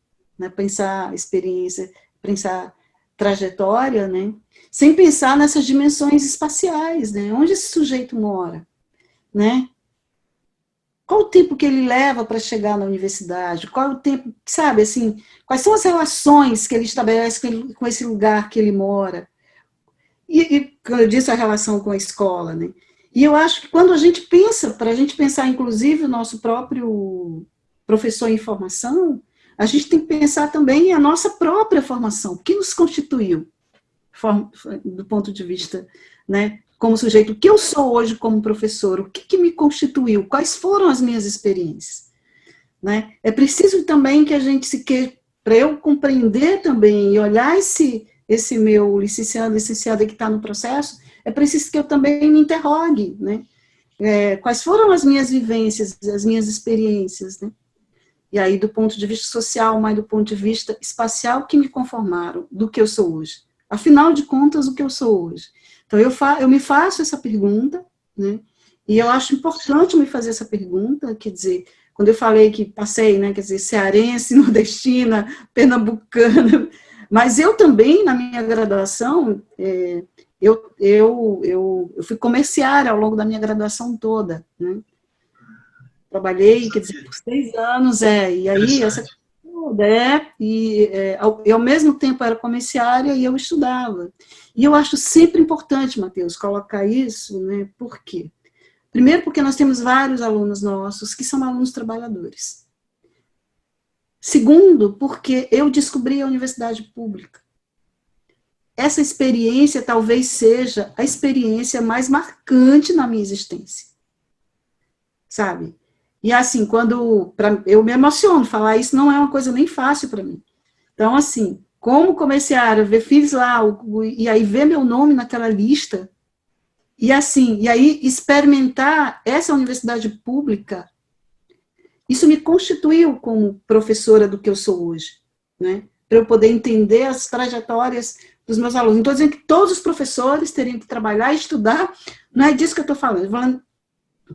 Pensar experiência, pensar trajetória, né? Sem pensar nessas dimensões espaciais, né? Onde esse sujeito mora, né? Qual o tempo que ele leva para chegar na universidade? Qual é o tempo, sabe, assim, quais são as relações que ele estabelece com esse lugar que ele mora? E quando eu disse a relação com a escola, né? E eu acho que quando a gente pensa, para a gente pensar, inclusive, o nosso próprio professor em formação, a gente tem que pensar também a nossa própria formação, o que nos constituiu, do ponto de vista, né, como sujeito, o que eu sou hoje como professor, o que me constituiu, quais foram as minhas experiências, né? É preciso também que a gente para eu compreender também e olhar esse meu licenciada que está no processo, é preciso que eu também me interrogue, né? Quais foram as minhas vivências, as minhas experiências, né? E aí, do ponto de vista social, mas do ponto de vista espacial, que me conformaram do que eu sou hoje. Afinal de contas, o que eu sou hoje. Então, eu me faço essa pergunta, né? E eu acho importante me fazer essa pergunta, quer dizer, quando eu falei que passei, né, quer dizer, cearense, nordestina, pernambucana, mas eu também, na minha graduação, eu fui comerciária ao longo da minha graduação toda, né? Trabalhei, quer dizer, por 6 anos, e aí essa toda, e ao mesmo tempo era comerciária e eu estudava. E eu acho sempre importante, Matheus, colocar isso, né? Por quê? Primeiro, porque nós temos vários alunos nossos que são alunos trabalhadores. Segundo, porque eu descobri a universidade pública. Essa experiência talvez seja a experiência mais marcante na minha existência. Sabe? E assim, eu me emociono, falar isso não é uma coisa nem fácil para mim. Então, assim, como comerciária, fiz lá, e aí ver meu nome naquela lista, e assim, e aí experimentar essa universidade pública, isso me constituiu como professora do que eu sou hoje, né? Para eu poder entender as trajetórias dos meus alunos. Não estou dizendo que todos os professores teriam que trabalhar e estudar, não é disso que eu estou falando. Estou falando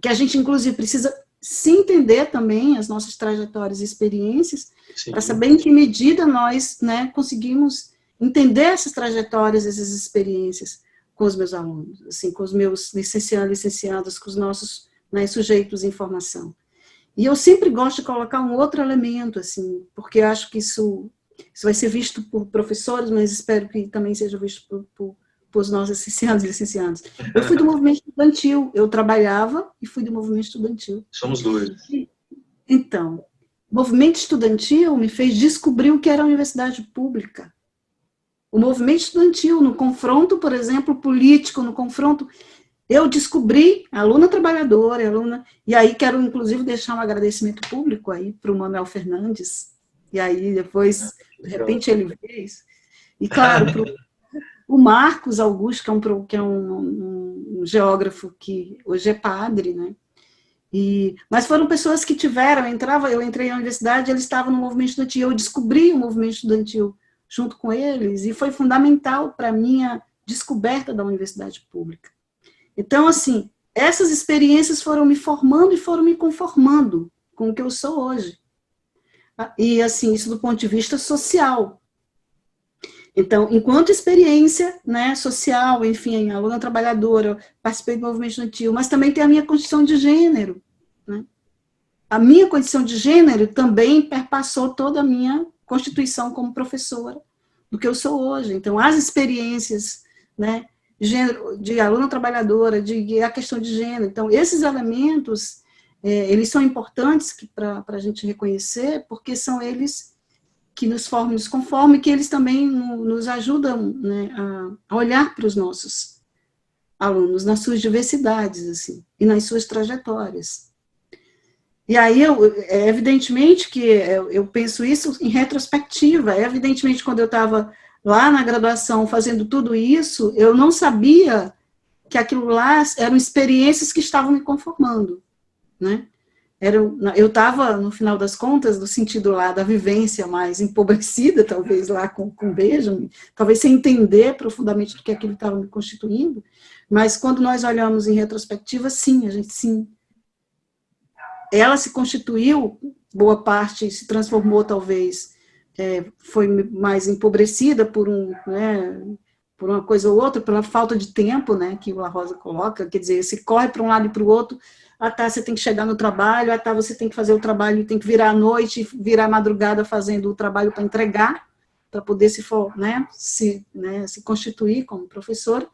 que a gente, inclusive, precisa se entender também as nossas trajetórias e experiências, para saber em que medida nós, né, conseguimos entender essas trajetórias, essas experiências com os meus alunos, assim, com os meus licenciados, com os nossos, né, sujeitos em formação. E eu sempre gosto de colocar um outro elemento, assim, porque eu acho que isso vai ser visto por professores, mas espero que também seja visto por os nossos licenciados e licenciadas. Eu fui do movimento estudantil, eu trabalhava e fui do movimento estudantil. Somos dois. Então, o movimento estudantil me fez descobrir o que era a universidade pública. O movimento estudantil, no confronto, por exemplo, político, no confronto, eu descobri, aluna trabalhadora, e aí quero, inclusive, deixar um agradecimento público aí para o Manuel Fernandes, e aí depois, de repente, ele fez, e claro, para o Marcos Augusto, que é um geógrafo que hoje é padre, né? Mas foram pessoas que tiveram, eu entrei na universidade, eles estavam no movimento estudantil, eu descobri o movimento estudantil junto com eles, e foi fundamental para a minha descoberta da universidade pública. Então, assim, essas experiências foram me formando e foram me conformando com o que eu sou hoje. E, assim, isso do ponto de vista social. Então, enquanto experiência, né, social, enfim, aluna trabalhadora, participei do movimento estudantil, mas também tem a minha condição de gênero, né? A minha condição de gênero também perpassou toda a minha constituição como professora do que eu sou hoje. Então, as experiências, né, de aluna trabalhadora, a questão de gênero, então, esses elementos, eles são importantes para a gente reconhecer, porque são eles que nos formam, nos conformam, e que eles também nos ajudam, né, a olhar para os nossos alunos, nas suas diversidades, assim, e nas suas trajetórias. E aí, evidentemente que eu penso isso em retrospectiva, evidentemente quando eu estava lá na graduação fazendo tudo isso, eu não sabia que aquilo lá eram experiências que estavam me conformando, né? Eu estava, no final das contas, no sentido lá da vivência mais empobrecida, talvez lá com Benjamin, talvez sem entender profundamente do que aquilo estava me constituindo, mas quando nós olhamos em retrospectiva, sim, ela se constituiu, boa parte se transformou, talvez, foi mais empobrecida por por uma coisa ou outra, pela falta de tempo, né, que o La Rosa coloca, quer dizer, se corre para um lado e para o outro, você tem que chegar no trabalho, você tem que fazer o trabalho, tem que virar à noite, virar à madrugada fazendo o trabalho para entregar, para poder se constituir como professor.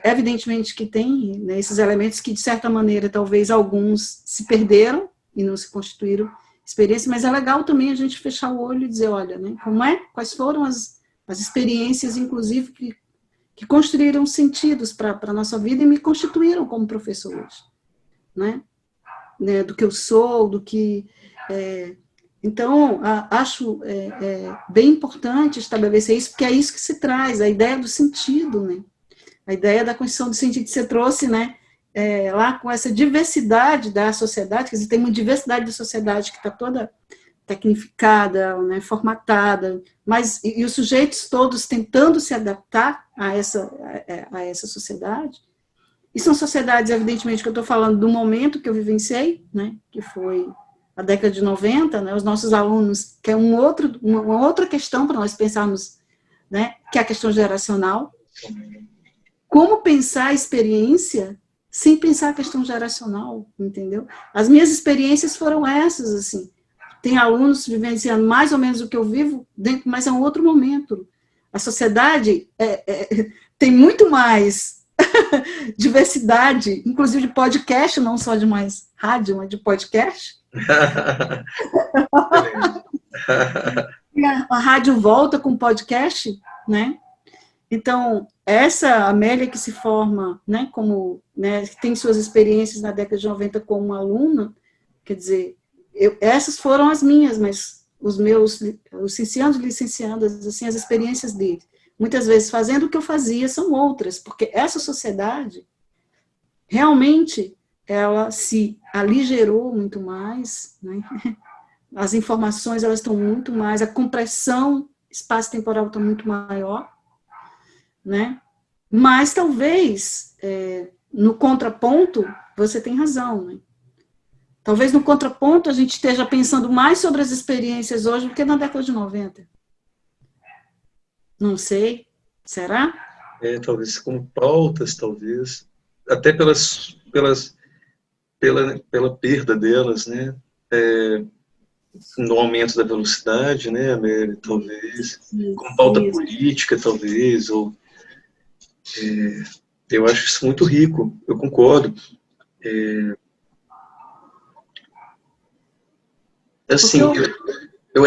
Evidentemente que tem, né, esses elementos que, de certa maneira, talvez alguns se perderam e não se constituíram experiência, mas é legal também a gente fechar o olho e dizer, olha, né, quais foram as experiências, inclusive, que construíram sentidos para a nossa vida e me constituíram como professor hoje. Né, do que eu sou, do que... então, acho bem importante estabelecer isso, porque é isso que se traz, a ideia do sentido, né? A ideia da construção do sentido que você trouxe, né? Lá com essa diversidade da sociedade, quer dizer, tem uma diversidade da sociedade que está toda tecnificada, né, formatada, mas e os sujeitos todos tentando se adaptar a essa sociedade. E são sociedades, evidentemente, que eu estou falando do momento que eu vivenciei, né, que foi a década de 90, né, os nossos alunos, que é uma outra questão para nós pensarmos, né, que é a questão geracional. Como pensar a experiência sem pensar a questão geracional, entendeu? As minhas experiências foram essas, assim. Tem alunos vivenciando mais ou menos o que eu vivo, mas é um outro momento. A sociedade tem muito mais diversidade, inclusive de podcast, não só de mais rádio, mas de podcast. A rádio volta com podcast, né? Então, essa Amélia que se forma, né, como, né, tem suas experiências na década de 90 como aluna, quer dizer, essas foram as minhas, mas os licenciandos e licenciadas, assim, as experiências deles, muitas vezes fazendo o que eu fazia, são outras, porque essa sociedade, realmente, ela se aligerou muito mais, né? As informações, elas estão muito mais, a compressão espaço-temporal está muito maior, né? Mas talvez, no contraponto, você tem razão, né? Talvez no contraponto a gente esteja pensando mais sobre as experiências hoje do que na década de 90. Não sei, será? Talvez como pautas, talvez, até pela perda delas, né? No aumento da velocidade, né, Amélia, talvez, como pauta política, talvez, ou eu acho isso muito rico, eu concordo. Assim, eu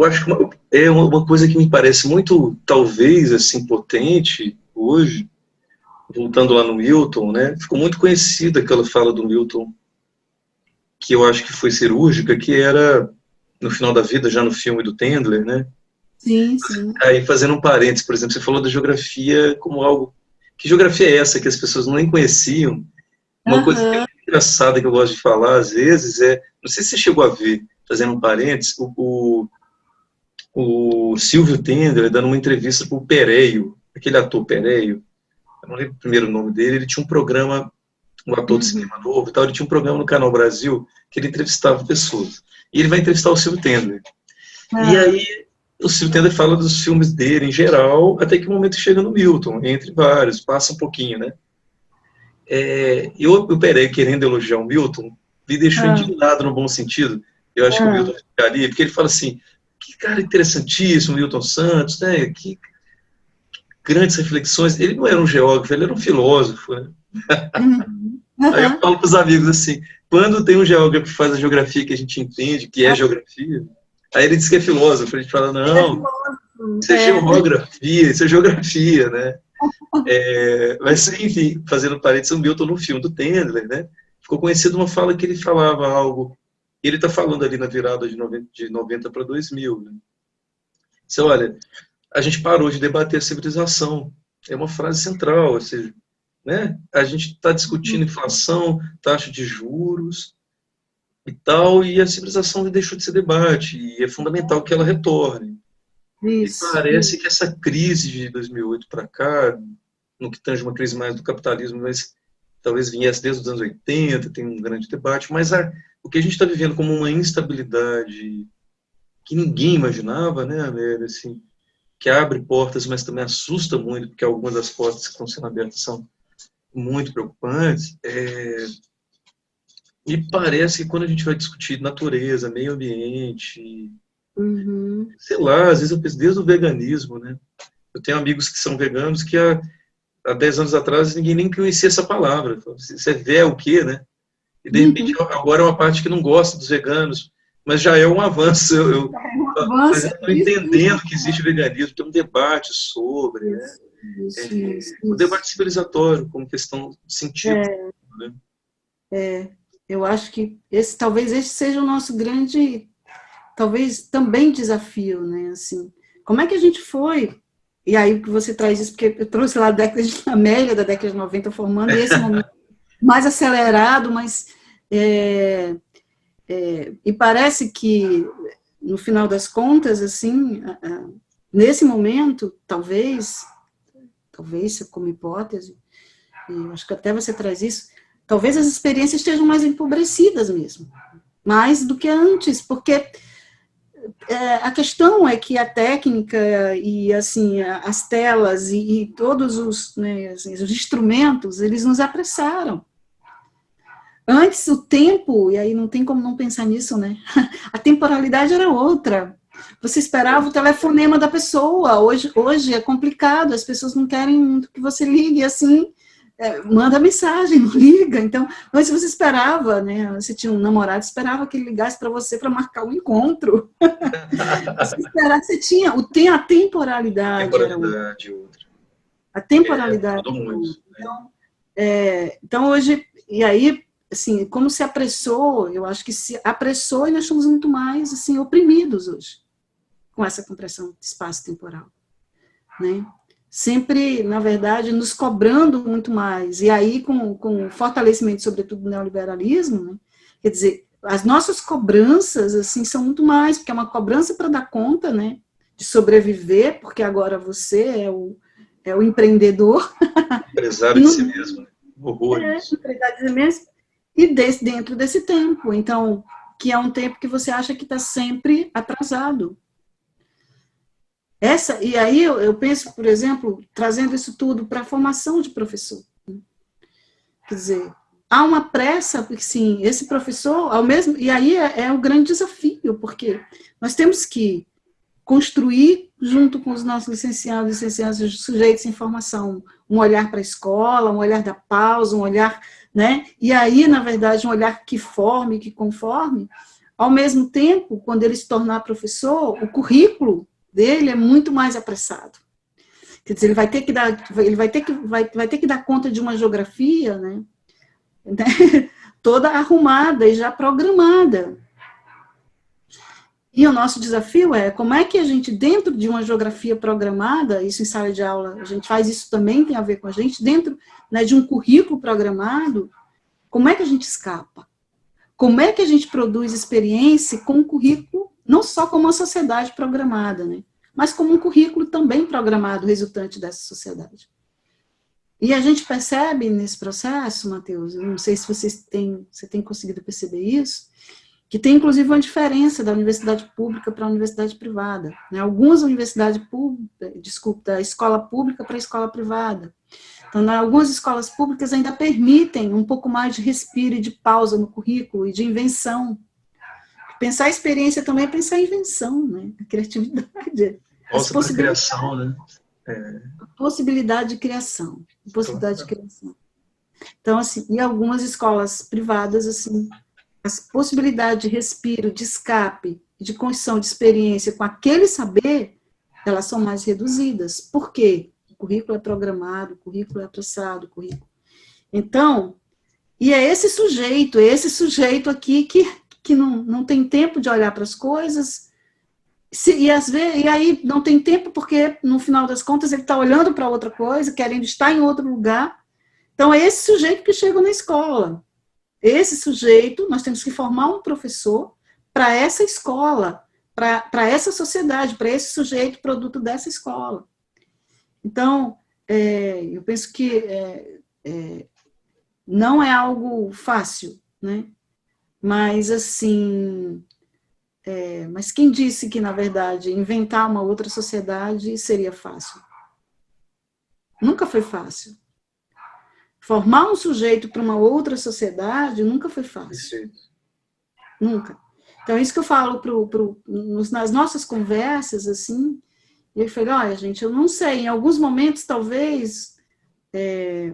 acho que é uma coisa que me parece muito, talvez, assim, potente hoje, voltando lá no Milton, né, ficou muito conhecida aquela fala do Milton, que eu acho que foi cirúrgica, que era no final da vida, já no filme do Tendler, né? Sim, sim. Aí, fazendo um parênteses, por exemplo, você falou da geografia como algo... Que geografia é essa que as pessoas nem conheciam? Uma coisa que é muito engraçada que eu gosto de falar, às vezes, não sei se você chegou a ver, fazendo um parênteses, o Silvio Tendler dando uma entrevista para o Pereio, aquele ator Pereio, eu não lembro o primeiro nome dele, ele tinha um programa, um ator de cinema novo e tal, ele tinha um programa no Canal Brasil que ele entrevistava pessoas. E ele vai entrevistar o Silvio Tendler. E aí, o Silvio Tendler fala dos filmes dele em geral, até que o momento chega no Milton, entre vários, passa um pouquinho, né? E o Pereira, querendo elogiar o Milton, me deixou indignado no bom sentido. Eu acho que o Milton ficaria, porque ele fala assim, que cara interessantíssimo, Milton Santos, né? Que grandes reflexões. Ele não era um geógrafo, ele era um filósofo, né? Aí eu falo para os amigos assim, quando tem um geógrafo que faz a geografia que a gente entende, que é geografia, aí ele diz que é filósofo, a gente fala, não, isso é geografia, isso é geografia, né? Mas, enfim, fazendo parênteses, o Milton no filme do Tendler, né? Ficou conhecido uma fala que ele falava algo, ele está falando ali na virada de 90 para 2000, né? Você olha, a gente parou de debater a civilização, é uma frase central, ou seja, né? A gente está discutindo inflação, taxa de juros e tal, e a civilização deixou de ser debate, e é fundamental que ela retorne. Isso, e parece que essa crise de 2008 para cá, no que tange uma crise mais do capitalismo, mas talvez viesse desde os anos 80, tem um grande debate, mas o que a gente está vivendo como uma instabilidade que ninguém imaginava, né, Amélia, assim, que abre portas, mas também assusta muito, porque algumas das portas que estão sendo abertas são muito preocupantes, e parece que quando a gente vai discutir natureza, meio ambiente, sei lá, às vezes eu penso desde o veganismo, né? Eu tenho amigos que são veganos que há 10 anos atrás ninguém nem conhecia essa palavra. Você vê o quê, né? E de repente agora é uma parte que não gosta dos veganos, mas já é um avanço. Eu estou entendendo que existe veganismo, tem um debate sobre, né? O debate civilizatório como questão de sentido. Né? Eu acho que talvez esse seja o nosso grande, talvez também desafio, né? Assim, como é que a gente foi? E aí que você traz isso, porque eu trouxe lá a década de Amélia, da década de 90, formando, e esse momento mais acelerado, mas... e parece que, no final das contas, assim, nesse momento, talvez como hipótese, e eu acho que até você traz isso, talvez as experiências estejam mais empobrecidas mesmo, mais do que antes, porque a questão é que a técnica e assim as telas e todos os, né, assim, os instrumentos, eles nos apressaram. Antes o tempo, e aí não tem como não pensar nisso, né? A temporalidade era outra. Você esperava o telefonema da pessoa. Hoje é complicado, as pessoas não querem muito que você ligue assim, manda mensagem, não liga. Então, antes você esperava, né? Você tinha um namorado, esperava que ele ligasse para você para marcar um encontro. Você esperava, você tinha a temporalidade era outra. A temporalidade era outra. Então, hoje, e aí, assim, como se apressou, eu acho que se apressou e nós estamos muito mais, assim, oprimidos hoje, com essa compressão de espaço temporal, né? Sempre, na verdade, nos cobrando muito mais, e aí com o fortalecimento, sobretudo, do neoliberalismo, né? Quer dizer, as nossas cobranças, assim, são muito mais, porque é uma cobrança para dar conta, né, de sobreviver, porque agora você é o empreendedor. Empresário de si mesmo, né? Empresário de si mesmo, e dentro desse tempo, então, que é um tempo que você acha que está sempre atrasado. E aí eu penso, por exemplo, trazendo isso tudo para a formação de professor. Quer dizer, há uma pressa, porque sim, esse professor, ao mesmo, e aí é um grande desafio, porque nós temos que construir, junto com os nossos licenciados, sujeitos em formação, um olhar para a escola, um olhar da pausa, um olhar, né? E aí, na verdade, um olhar que forme, que conforme. Ao mesmo tempo, quando ele se tornar professor, o currículo dele é muito mais apressado. Quer dizer, ele vai ter que dar conta de uma geografia, né? Toda arrumada e já programada. E o nosso desafio é como é que a gente, dentro de uma geografia programada, isso em sala de aula, a gente faz isso também, tem a ver com a gente, dentro, né, de um currículo programado, como é que a gente escapa? Como é que a gente produz experiência com um currículo, não só como uma sociedade programada, né, mas como um currículo também programado, resultante dessa sociedade. E a gente percebe nesse processo, Matheus, eu não sei se você tem conseguido perceber isso, que tem, inclusive, uma diferença da universidade pública para a universidade privada. Né? Algumas universidades públicas, da escola pública para a escola privada. Então, algumas escolas públicas ainda permitem um pouco mais de respiro e de pausa no currículo e de invenção. Pensar a experiência também é pensar a invenção, né? A criatividade. Nossa, a criação, né? A possibilidade de criação. Possibilidade de criação. Então, assim, em algumas escolas privadas, assim, as possibilidades de respiro, de escape, de construção de experiência com aquele saber, elas são mais reduzidas. Por quê? O currículo é programado, o currículo é apressado, o currículo... Então, e é esse sujeito aqui que não tem tempo de olhar para as coisas, e aí não tem tempo porque, no final das contas, ele está olhando para outra coisa, querendo estar em outro lugar. Então, é esse sujeito que chega na escola. Esse sujeito, nós temos que formar um professor para essa escola, para essa sociedade, para esse sujeito produto dessa escola. Então, eu penso que não é algo fácil, né? Mas, assim, mas quem disse que, na verdade, inventar uma outra sociedade seria fácil? Nunca foi fácil. Formar um sujeito para uma outra sociedade nunca foi fácil. Nunca. Então, é isso que eu falo nas nossas conversas, assim, eu falei, olha, gente, eu não sei, em alguns momentos, talvez,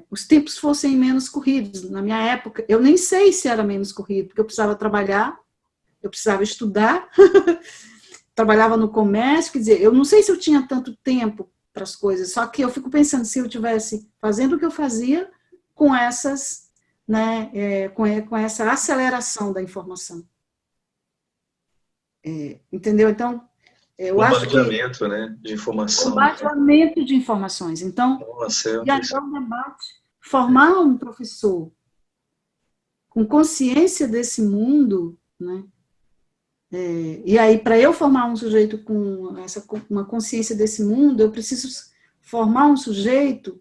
os tempos fossem menos corridos. Na minha época, eu nem sei se era menos corrido, porque eu precisava trabalhar, eu precisava estudar, trabalhava no comércio, quer dizer, eu não sei se eu tinha tanto tempo para as coisas, só que eu fico pensando, se eu estivesse fazendo o que eu fazia, com essas, né, com essa aceleração da informação. Entendeu? Então, eu acho que... Bombardeamento, né, de informação. Bombardeamento de informações. Então, e aí é um debate. Formar um professor com consciência desse mundo, né? E aí, para eu formar um sujeito com uma consciência desse mundo, eu preciso formar um sujeito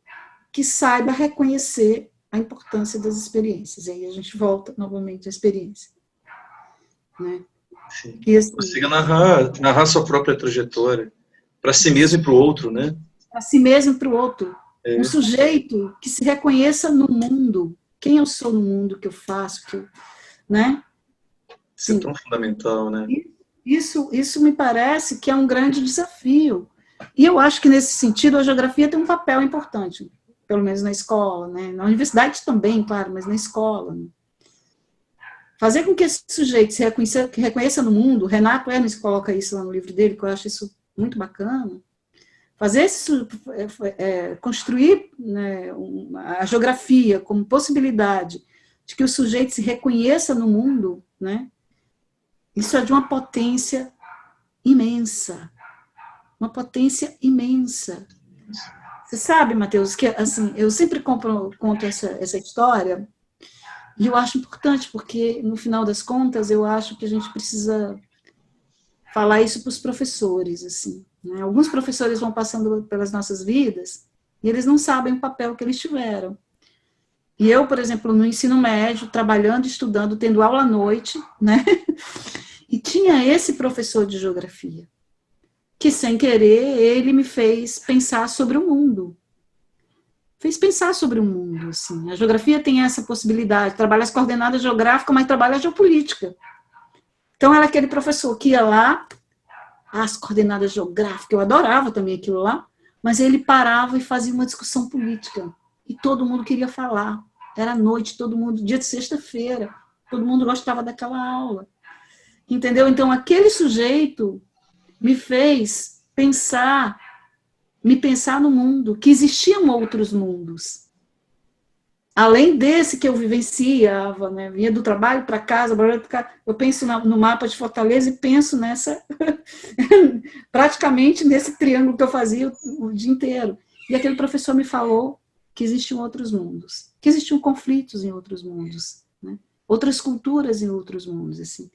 que saiba reconhecer a importância das experiências. E aí a gente volta novamente à experiência. Né? Sim. E, assim, consiga narrar sua própria trajetória, para si mesmo e para o outro, né? Para si mesmo e para o outro. Um sujeito que se reconheça no mundo. Quem eu sou no mundo, o que eu faço, né? Isso é tão fundamental, né? Isso me parece que é um grande desafio. E eu acho que, nesse sentido, a geografia tem um papel importante, pelo menos na escola, né? Na universidade também, claro, mas na escola. Né? Fazer com que esse sujeito se reconheça no mundo, Renato Hermes coloca isso lá no livro dele, que eu acho isso muito bacana, fazer construir, né, a geografia como possibilidade de que o sujeito se reconheça no mundo, né? Isso é de uma potência imensa. Uma potência imensa. Você sabe, Matheus, que assim, eu sempre conto essa história, e eu acho importante, porque, no final das contas, eu acho que a gente precisa falar isso para os professores. Assim, né? Alguns professores vão passando pelas nossas vidas e eles não sabem o papel que eles tiveram. E eu, por exemplo, no ensino médio, trabalhando, estudando, tendo aula à noite, né? E tinha esse professor de geografia, que, sem querer, ele me fez pensar sobre o mundo. Fez pensar sobre o mundo, assim. A geografia tem essa possibilidade, trabalha as coordenadas geográficas, mas trabalha a geopolítica. Então, era aquele professor que ia lá, as coordenadas geográficas, eu adorava também aquilo lá, mas ele parava e fazia uma discussão política. E todo mundo queria falar. Era noite, todo mundo, dia de sexta-feira, todo mundo gostava daquela aula. Entendeu? Então, aquele sujeito me fez me pensar no mundo, que existiam outros mundos. Além desse que eu vivenciava, né? Vinha do trabalho para casa, eu penso no mapa de Fortaleza e penso praticamente nesse triângulo que eu fazia o dia inteiro. E aquele professor me falou que existiam outros mundos, que existiam conflitos em outros mundos, né? Outras culturas em outros mundos, assim.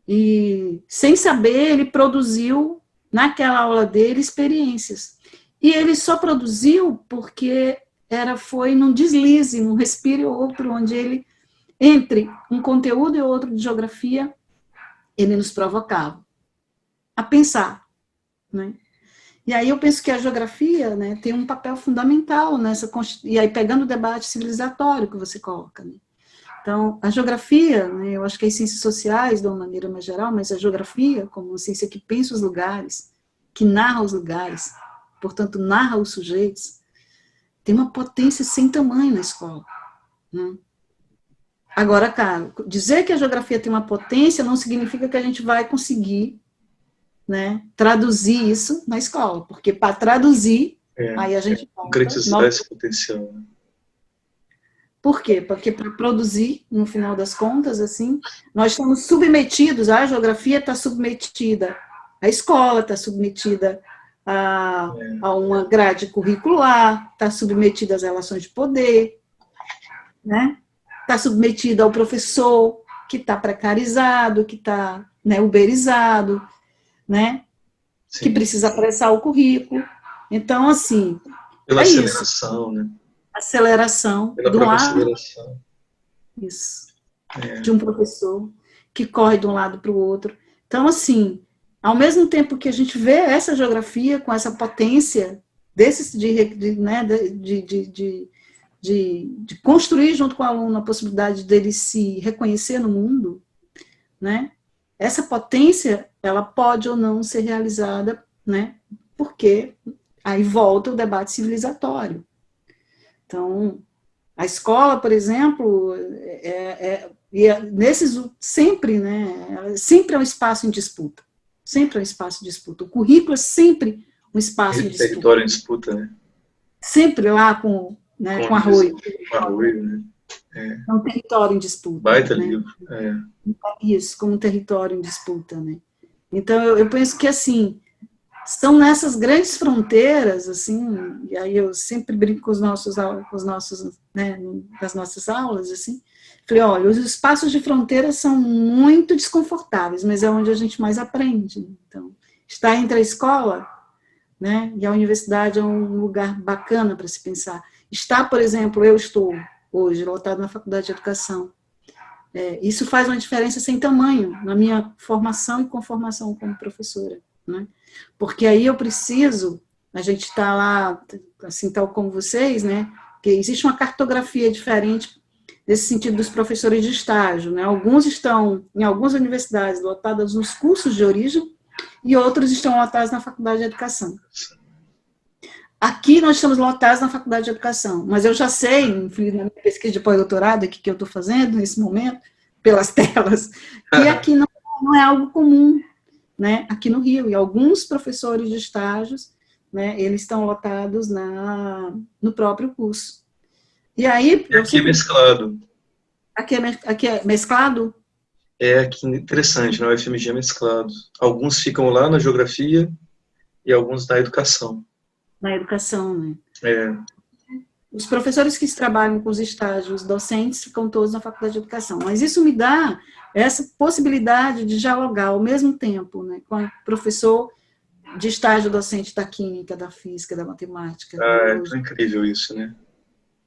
E, sem saber, ele produziu, naquela aula dele, experiências. E ele só produziu porque foi num deslize, num respiro outro, onde ele, entre um conteúdo e outro de geografia, ele nos provocava a pensar, né? E aí eu penso que a geografia, né, tem um papel fundamental nessa, e aí pegando o debate civilizatório que você coloca, né? Então, a geografia, né, eu acho que as ciências sociais, de uma maneira mais geral, mas a geografia, como uma ciência que pensa os lugares, que narra os lugares, portanto, narra os sujeitos, tem uma potência sem tamanho na escola. Né? Agora, cara, dizer que a geografia tem uma potência não significa que a gente vai conseguir, né, traduzir isso na escola, porque para traduzir, aí a gente concretizar esse potencial. Né? Por quê? Porque para produzir, no final das contas, assim, nós estamos submetidos, a geografia está submetida, a escola está submetida a uma grade curricular, está submetida às relações de poder, né? Está submetida ao professor que está precarizado, que está, né, uberizado, né? Sim. Que precisa apressar o currículo. Então, assim, pela aceleração, isso. Né? Aceleração pela do ar. aceleração. Isso. De um professor que corre de um lado para o outro. Então, assim, ao mesmo tempo que a gente vê essa geografia com essa potência de construir junto com o aluno a possibilidade dele se reconhecer no mundo, né? Essa potência, ela pode ou não ser realizada, né? Porque aí volta o debate civilizatório. Então, a escola, por exemplo, sempre, né? Sempre é um espaço em disputa. Sempre é um espaço em disputa. O currículo é sempre um espaço em disputa. Território em disputa, né? Sempre lá com arroio. Com arroio, né? É um território em disputa. Baita né? livro. Isso, como um território em disputa, né? Então, eu penso que, assim, são nessas grandes fronteiras, assim, e aí eu sempre brinco com os nossos né, das nossas aulas, assim, falei, olha, os espaços de fronteira são muito desconfortáveis, mas é onde a gente mais aprende. Então, estar entre a escola, né, e a universidade é um lugar bacana para se pensar. Por exemplo, eu estou hoje lotado na Faculdade de Educação. Isso faz uma diferença sem tamanho na minha formação e conformação como professora, né? Porque aí eu preciso, a gente está lá, assim, tal como vocês, né? Que existe uma cartografia diferente nesse sentido dos professores de estágio, né? Alguns estão em algumas universidades lotadas nos cursos de origem e outros estão lotados na Faculdade de Educação. Aqui nós estamos lotados na Faculdade de Educação, mas eu já sei, na minha pesquisa de pós-doutorado aqui que eu estou fazendo nesse momento, pelas telas, que aqui não é algo comum, né? Aqui no Rio, e alguns professores de estágios, né, eles estão lotados no próprio curso. E aí... Aqui é mesclado. Aqui é mesclado? Aqui interessante, na UFMG é mesclado. Alguns ficam lá na geografia e alguns na educação. Na educação, né? Os professores que trabalham com os estágios docentes ficam todos na Faculdade de Educação, mas isso me dá essa possibilidade de dialogar ao mesmo tempo, né, com o professor de estágio docente da química, da física, da matemática. É incrível isso, né?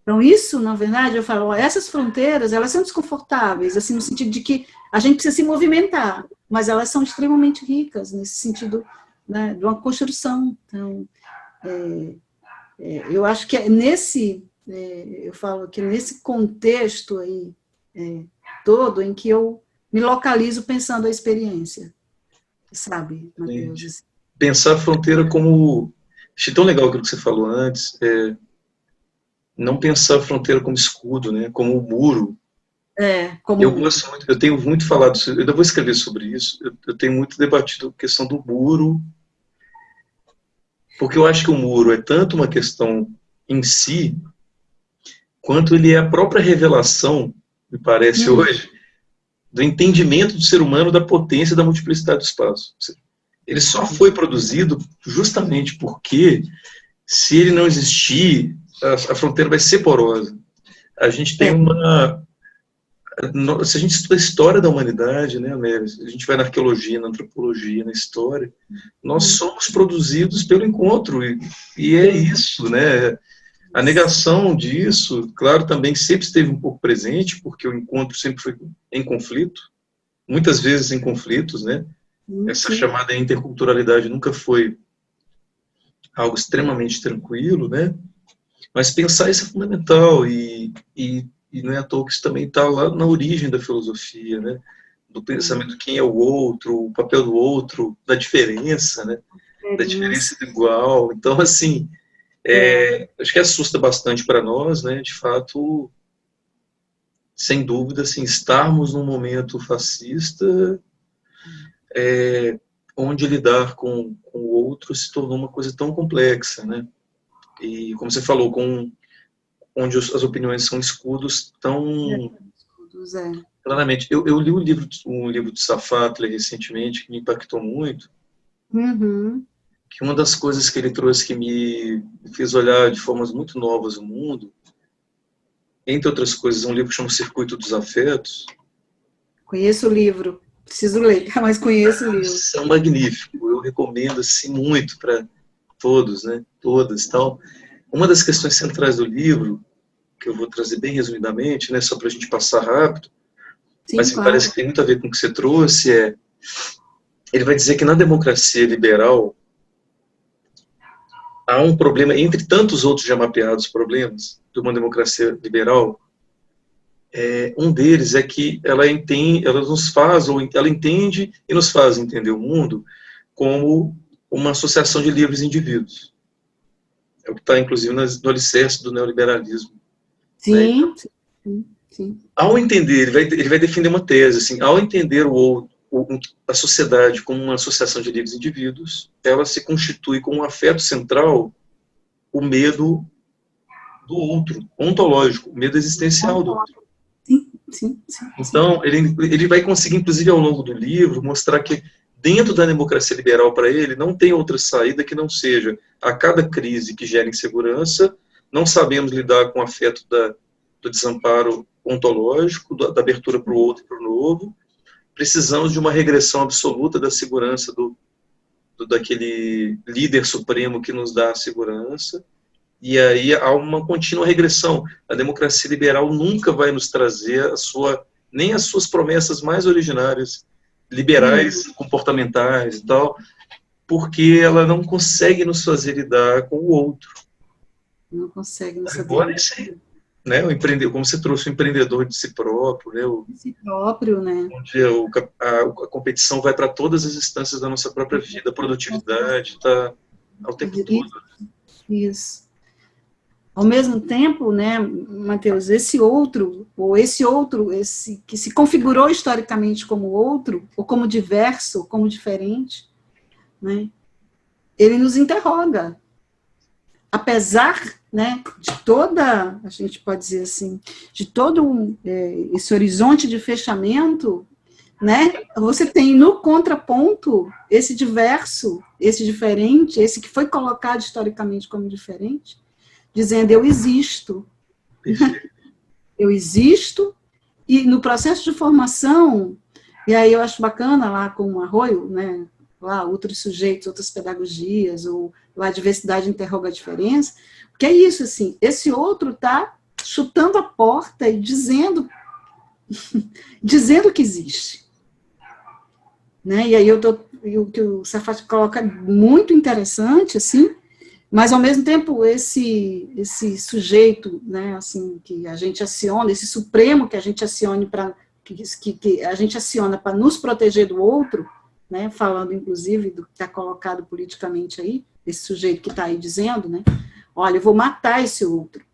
Então, isso, na verdade, eu falo, essas fronteiras, elas são desconfortáveis, assim, no sentido de que a gente precisa se movimentar, mas elas são extremamente ricas, nesse sentido, né, de uma construção. Então, eu acho que eu falo que nesse contexto aí todo, em que eu me localizo pensando a experiência, sabe, Matheus? Pensar a fronteira como... Achei tão legal aquilo que você falou antes, não pensar a fronteira como escudo, né, como muro. Eu gosto muito, eu tenho muito falado, eu ainda vou escrever sobre isso, eu tenho muito debatido a questão do muro, porque eu acho que o muro é tanto uma questão em si, quanto ele é a própria revelação, me parece hoje, do entendimento do ser humano da potência e da multiplicidade do espaço. Ele só foi produzido justamente porque, se ele não existir, a fronteira vai ser porosa. A gente tem se a gente estuda a história da humanidade, né, Amélia, a gente vai na arqueologia, na antropologia, na história, nós somos produzidos pelo encontro, e é isso, né? A negação disso, claro, também sempre esteve um pouco presente, porque o encontro sempre foi em conflito, muitas vezes em conflitos, né? Essa chamada interculturalidade nunca foi algo extremamente tranquilo, né? Mas pensar isso é fundamental, e não é à toa que isso também está lá na origem da filosofia, né? Do pensamento de quem é o outro, o papel do outro, da diferença, né? Da diferença do igual. Então, assim, acho que assusta bastante para nós, né? De fato, sem dúvida, assim, estarmos num momento fascista, onde lidar com o outro se tornou uma coisa tão complexa, né? E, como você falou, onde as opiniões são escudos tão claramente. Eu li um livro de Safatli recentemente, que me impactou muito, que uma das coisas que ele trouxe que me fez olhar de formas muito novas o mundo, entre outras coisas, um livro que chama Circuito dos Afetos. Conheço o livro, preciso ler, mas conheço o livro. São magníficos, eu recomendo assim, muito para todos, né? Todas. Então, uma das questões centrais do livro, que eu vou trazer bem resumidamente, né, só para a gente passar rápido, mas me parece que tem muito a ver com o que você trouxe, ele vai dizer que na democracia liberal há um problema, entre tantos outros já mapeados problemas de uma democracia liberal, um deles é que ela entende e nos faz entender o mundo como uma associação de livres indivíduos. É o que está, inclusive, no alicerce do neoliberalismo. Sim, né? sim. Ao entender, ele vai defender uma tese, assim, ao entender a sociedade como uma associação de livres indivíduos, ela se constitui como um afeto central o medo do outro, ontológico, o medo existencial do outro. Sim. Então, ele vai conseguir, inclusive, ao longo do livro, mostrar que dentro da democracia liberal, para ele, não tem outra saída que não seja, a cada crise que gera insegurança, não sabemos lidar com o afeto do desamparo ontológico, da abertura para o outro e para o novo, precisamos de uma regressão absoluta da segurança daquele líder supremo que nos dá a segurança, E aí há uma contínua regressão. A democracia liberal nunca vai nos trazer nem as suas promessas mais originárias, liberais, comportamentais e tal, porque ela não consegue nos fazer lidar com o outro. Não consegue nos Agora isso aí, né? O empreendedor, como você trouxe, o empreendedor de si próprio, né? De si próprio, né? Onde a competição vai para todas as instâncias da nossa própria vida, a produtividade está ao tempo todo. Isso. Ao mesmo tempo, né, Matheus, esse que se configurou historicamente como outro, ou como diverso, ou como diferente, né, ele nos interroga. Apesar, né, de toda, a gente pode dizer assim, de todo esse horizonte de fechamento, né, você tem no contraponto esse diverso, esse diferente, esse que foi colocado historicamente como diferente, dizendo eu existo. Eu existo, e no processo de formação, e aí eu acho bacana lá com o Arroio, né, lá outros sujeitos, outras pedagogias, ou lá a diversidade interroga a diferença, porque é isso, assim, esse outro está chutando a porta e dizendo que existe. Né? E aí o que o Sarfati coloca muito interessante, assim, mas, ao mesmo tempo, esse sujeito, né, assim, que a gente aciona, esse supremo que a gente aciona para que a gente aciona para nos proteger do outro, né, falando, inclusive, do que está colocado politicamente aí, esse sujeito que está aí dizendo, né, olha, eu vou matar esse outro.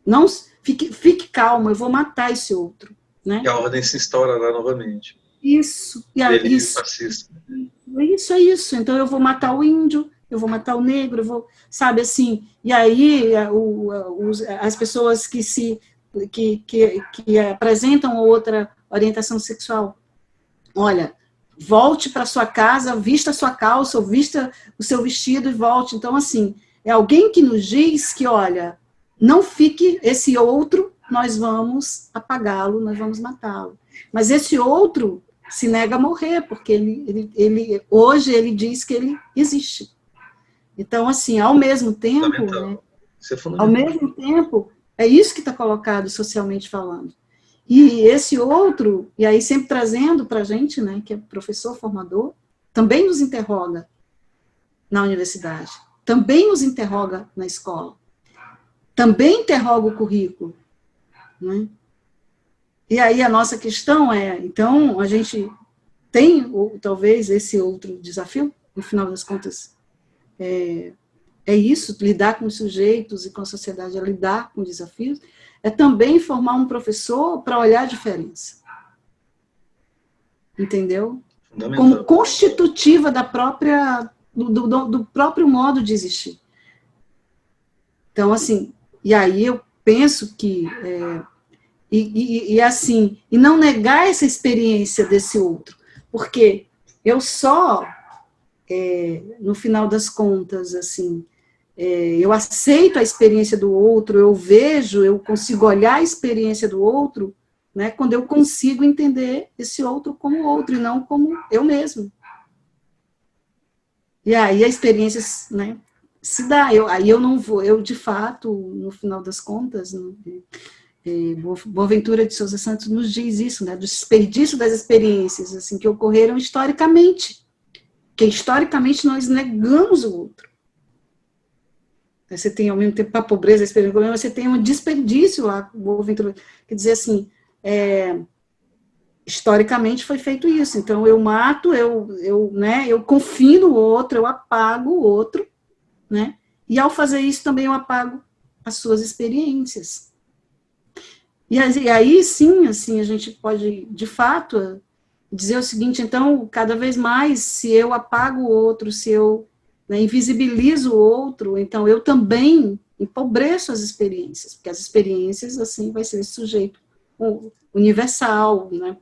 Não, fique calmo, eu vou matar esse outro. Né? E a ordem se instaurará novamente. Isso. Isso é isso. Então, eu vou matar o índio, eu vou matar o negro, eu vou, sabe, assim, e aí as pessoas que apresentam outra orientação sexual, olha, volte para sua casa, vista a sua calça, ou vista o seu vestido e volte. Então, assim, é alguém que nos diz que, olha, não fique esse outro, nós vamos apagá-lo, nós vamos matá-lo. Mas esse outro se nega a morrer, porque hoje ele diz que ele existe. Então, assim, ao mesmo tempo, né, ao mesmo tempo, é isso que está colocado socialmente falando. E esse outro, e aí sempre trazendo para a gente, né, que é professor formador, também nos interroga na universidade, também nos interroga na escola, também interroga o currículo. Né? E aí a nossa questão é, então, a gente tem, talvez, esse outro desafio, no final das contas, é isso, lidar com os sujeitos e com a sociedade, é lidar com desafios, é também formar um professor para olhar a diferença. Entendeu? Como constitutiva da própria, do próprio modo de existir. Então, assim, e aí eu penso que, assim, e não negar essa experiência desse outro, porque eu só, no final das contas, assim, eu aceito a experiência do outro, eu vejo, eu consigo olhar a experiência do outro, né, quando eu consigo entender esse outro como outro, e não como eu mesmo. E aí a experiência, né, se dá. Aí eu não vou, eu de fato, no final das contas, Boaventura de Souza Santos nos diz isso, né, do desperdício das experiências assim, que ocorreram historicamente, que historicamente nós negamos o outro. Você tem, ao mesmo tempo, para a pobreza, você tem um desperdício lá, Boaventura, quer dizer assim, historicamente foi feito isso, então eu mato, eu confino o outro, eu apago o outro, né, e ao fazer isso também eu apago as suas experiências. E aí, sim, assim, a gente pode, de fato, dizer o seguinte, então, cada vez mais, se eu apago o outro, se eu, né, invisibilizo o outro, então eu também empobreço as experiências, porque as experiências, assim, vai ser esse sujeito universal, né,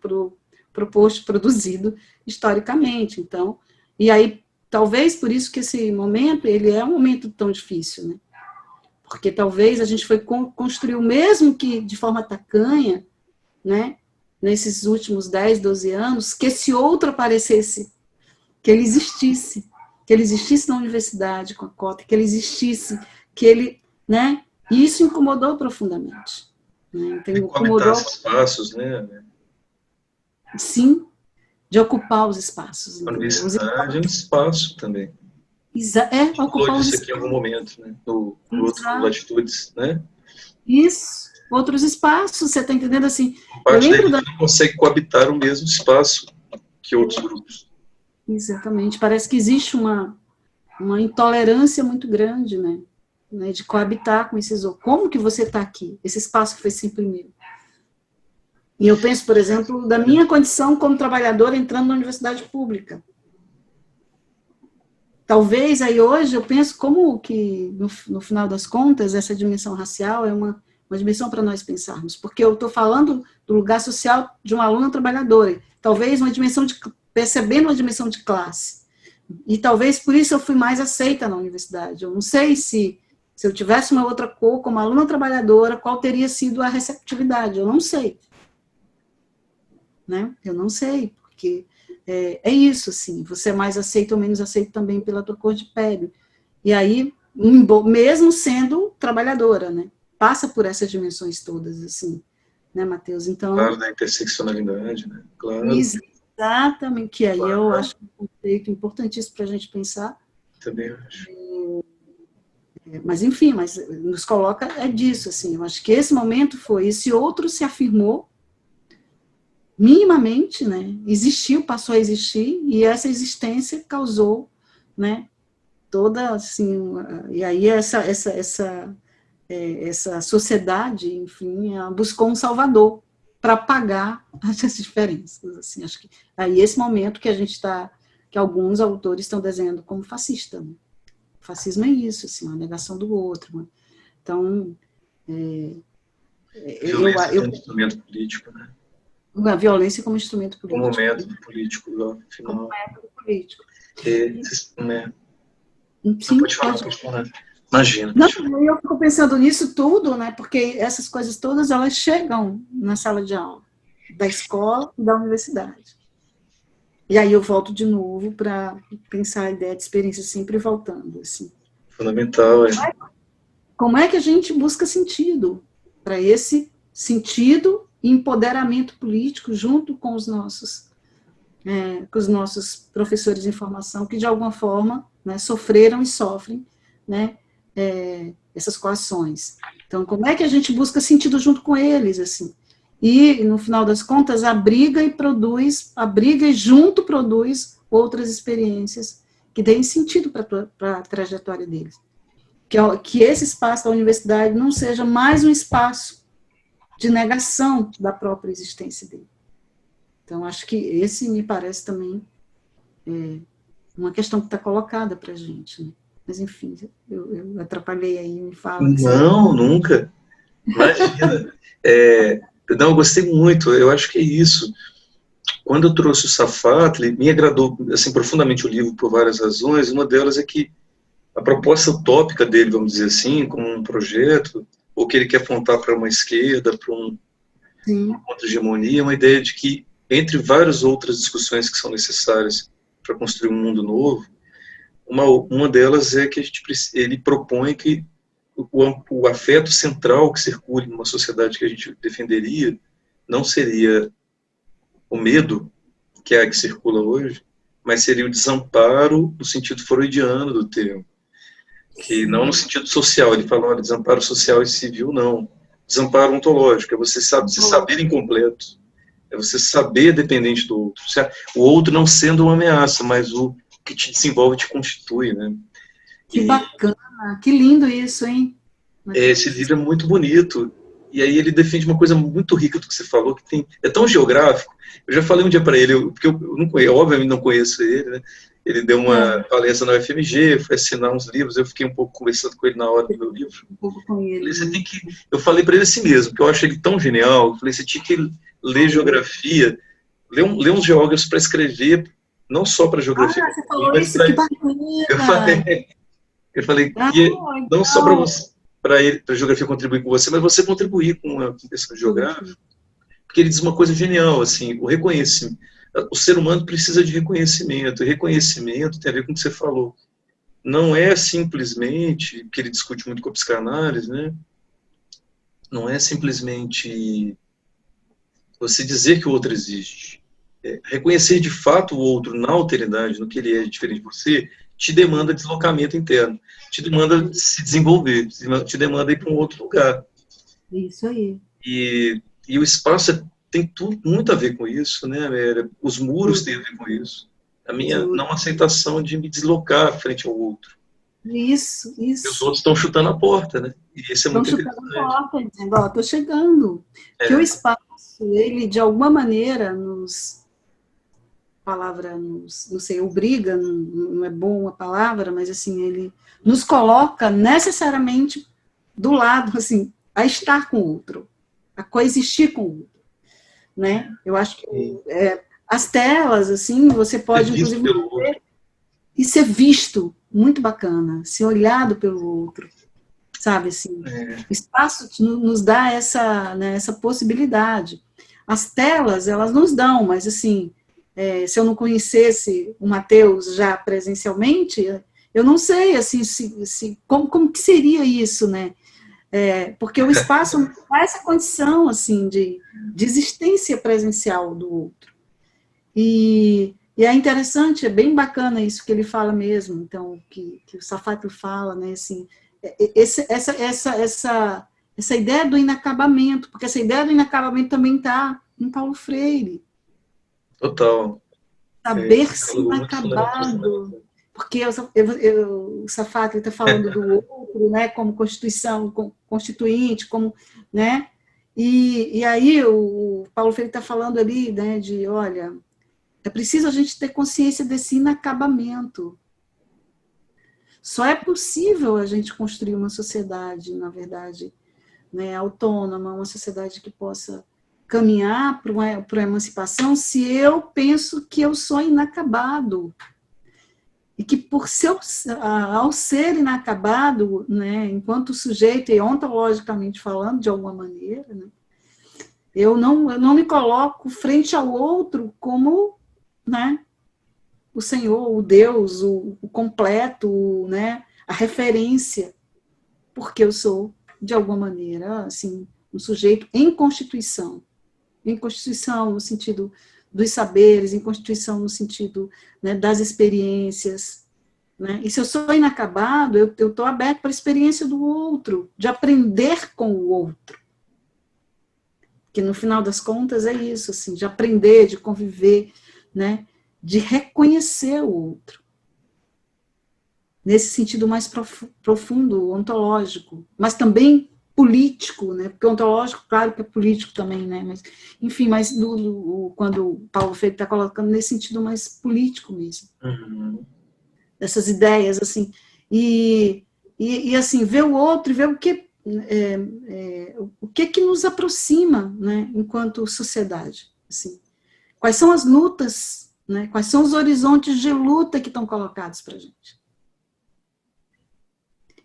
proposto, produzido historicamente. Então, e aí, talvez por isso que esse momento, ele é um momento tão difícil, né? Porque talvez a gente foi construir, mesmo que de forma tacanha, né, nesses últimos 10, 12 anos, que esse outro aparecesse, que ele existisse na universidade com a cota, que ele existisse, que ele né? E isso incomodou profundamente. Né? Então, incomodou os espaços, né? Sim, de ocupar os espaços. A universidade é um espaço também. Ocupar os Isso aqui espaços. em algum momento, né? No outro Latitudes, né? Isso, outros espaços, você está entendendo assim? Parte da elite não consegue coabitar o mesmo espaço que outros grupos. Exatamente, parece que existe uma intolerância muito grande, né? De coabitar com esses outros. Como que você está aqui? Esse espaço que foi sempre meu. E eu penso, por exemplo, da minha condição como trabalhadora entrando na universidade pública. Talvez aí hoje eu penso como que, no final das contas, essa dimensão racial é uma dimensão para nós pensarmos, porque eu estou falando do lugar social de uma aluna trabalhadora, talvez uma dimensão percebendo uma dimensão de classe, e talvez por isso eu fui mais aceita na universidade. Eu não sei se eu tivesse uma outra cor como aluna trabalhadora, qual teria sido a receptividade, eu não sei. Né? Eu não sei, porque é isso, assim, você é mais aceito ou menos aceito também pela tua cor de pele. E aí, mesmo sendo trabalhadora, né? Passa por essas dimensões todas, assim, né, Matheus? Então, claro, da interseccionalidade, né? Claro. Exatamente, que aí eu acho um conceito importantíssimo para a gente pensar. Também acho. Mas, enfim, nos coloca disso, assim, eu acho que esse momento foi, esse outro se afirmou, minimamente, né, existiu, passou a existir, e essa existência causou, né, toda, assim, e aí essa sociedade, enfim, buscou um salvador para apagar essas diferenças, assim, acho que aí esse momento que a gente está, que alguns autores estão desenhando como fascista, né? O fascismo é isso, assim, uma negação do outro, né? Então, violência como instrumento político, né? A violência como instrumento político. Como método político, afinal. Como método político. Sim, pode falar. Imagina. Não, eu fico pensando nisso tudo, né? Porque essas coisas todas, elas chegam na sala de aula, da escola e da universidade. E aí eu volto de novo para pensar a ideia de experiência sempre voltando, assim. Fundamental, Como é que a gente busca sentido para esse sentido e empoderamento político junto com os nossos professores de formação que de alguma forma, né, sofreram e sofrem, né, essas coações. Então, como é que a gente busca sentido junto com eles, assim? E, no final das contas, a briga e junto produz outras experiências que deem sentido para a trajetória deles. Que esse espaço da universidade não seja mais um espaço de negação da própria existência dele. Então, acho que esse me parece também uma questão que está colocada para a gente, né? Mas, enfim, eu atrapalhei aí, me fala. Não, nunca. Imagina. Não, eu gostei muito, eu acho que é isso. Quando eu trouxe o Safatli, me agradou assim, profundamente o livro por várias razões. Uma delas é que a proposta utópica dele, vamos dizer assim, como um projeto, ou que ele quer apontar para uma esquerda, para uma contra-hegemonia, uma ideia de que, entre várias outras discussões que são necessárias para construir um mundo novo, uma delas é que ele propõe que o afeto central que circule numa sociedade que a gente defenderia não seria o medo, que é a que circula hoje, mas seria o desamparo no sentido freudiano do termo, que não no sentido social. Ele fala, olha, desamparo social e civil, não. Desamparo ontológico, é você saber incompleto, é você saber dependente do outro. O outro não sendo uma ameaça, mas o que te desenvolve, te constitui, né? Que bacana, que lindo isso, hein? Esse livro é muito bonito, e aí ele defende uma coisa muito rica do que você falou, que é tão geográfico. Eu já falei um dia para ele, porque eu não conheço, obviamente não conheço ele, né? Ele deu uma palestra na UFMG, foi assinar uns livros, eu fiquei um pouco conversando com ele na hora do meu livro. Eu falei para ele assim mesmo, porque eu acho ele tão genial, eu falei, você tinha que ler geografia, ler uns geógrafos para escrever, não só para geografia. Você falou isso, que bacana! Eu falei não só para você, para a geografia contribuir com você, mas você contribuir com a questão geográfica, porque ele diz uma coisa genial, assim, o reconhecimento. O ser humano precisa de reconhecimento, e reconhecimento tem a ver com o que você falou. não é simplesmente, que ele discute muito com a psicanálise, né? Não é simplesmente você dizer que o outro existe. Reconhecer de fato o outro na alteridade, no que ele é diferente de você, te demanda deslocamento interno, te demanda se desenvolver, te demanda ir para um outro lugar. Isso aí. E o espaço tem tudo, muito a ver com isso, né, Amélia? Os muros têm a ver com isso. A minha não aceitação de me deslocar frente ao outro. Isso. E os outros estão chutando a porta, né? E isso é muito interessante. Estão chutando a porta, dizendo, ó, estou chegando. Que o espaço, ele, de alguma maneira, não sei, obriga, não é boa a palavra, mas, assim, ele nos coloca necessariamente do lado, assim, a estar com o outro, a coexistir com o outro, né? Eu acho que as telas, assim, você pode, inclusive, ver e ser visto, muito bacana, ser olhado pelo outro, sabe, assim, o espaço nos dá essa possibilidade. As telas, elas nos dão, mas, assim, se eu não conhecesse o Matheus já presencialmente, eu não sei, assim, como que seria isso, né? Porque o espaço dá essa condição, assim, de existência presencial do outro. E é interessante, é bem bacana isso que ele fala mesmo, então, que o Safatli fala, né, assim, essa ideia do inacabamento, porque essa ideia do inacabamento também está em Paulo Freire. Total. Saber-se inacabado. Porque o Safatli está falando do outro, né, como constituição, constituinte, como, né, e aí o Paulo Freire está falando ali, né, de, olha, é preciso a gente ter consciência desse inacabamento. Só é possível a gente construir uma sociedade, na verdade, né, autônoma, uma sociedade que possa caminhar para a emancipação, se eu penso que eu sou inacabado. E que, ao ser inacabado, né, enquanto sujeito, e ontologicamente falando, de alguma maneira, né, eu não me coloco frente ao outro como, né, o Senhor, o Deus, o completo, né, a referência, porque eu sou, de alguma maneira, assim, um sujeito em constituição no sentido dos saberes, em constituição no sentido, né, das experiências, né? E se eu sou inacabado, eu estou aberto para a experiência do outro, de aprender com o outro. Que no final das contas é isso, assim, de aprender, de conviver, né, de reconhecer o outro. Nesse sentido mais profundo, ontológico, mas também político, né? Porque ontológico, claro que é político também, né? Mas, enfim, mas quando o Paulo Freire está colocando nesse sentido mais político mesmo. Uhum. Dessas ideias, assim, e assim, ver o outro e ver o que nos aproxima, né? Enquanto sociedade, assim. Quais são as lutas, né? Quais são os horizontes de luta que estão colocados para a gente?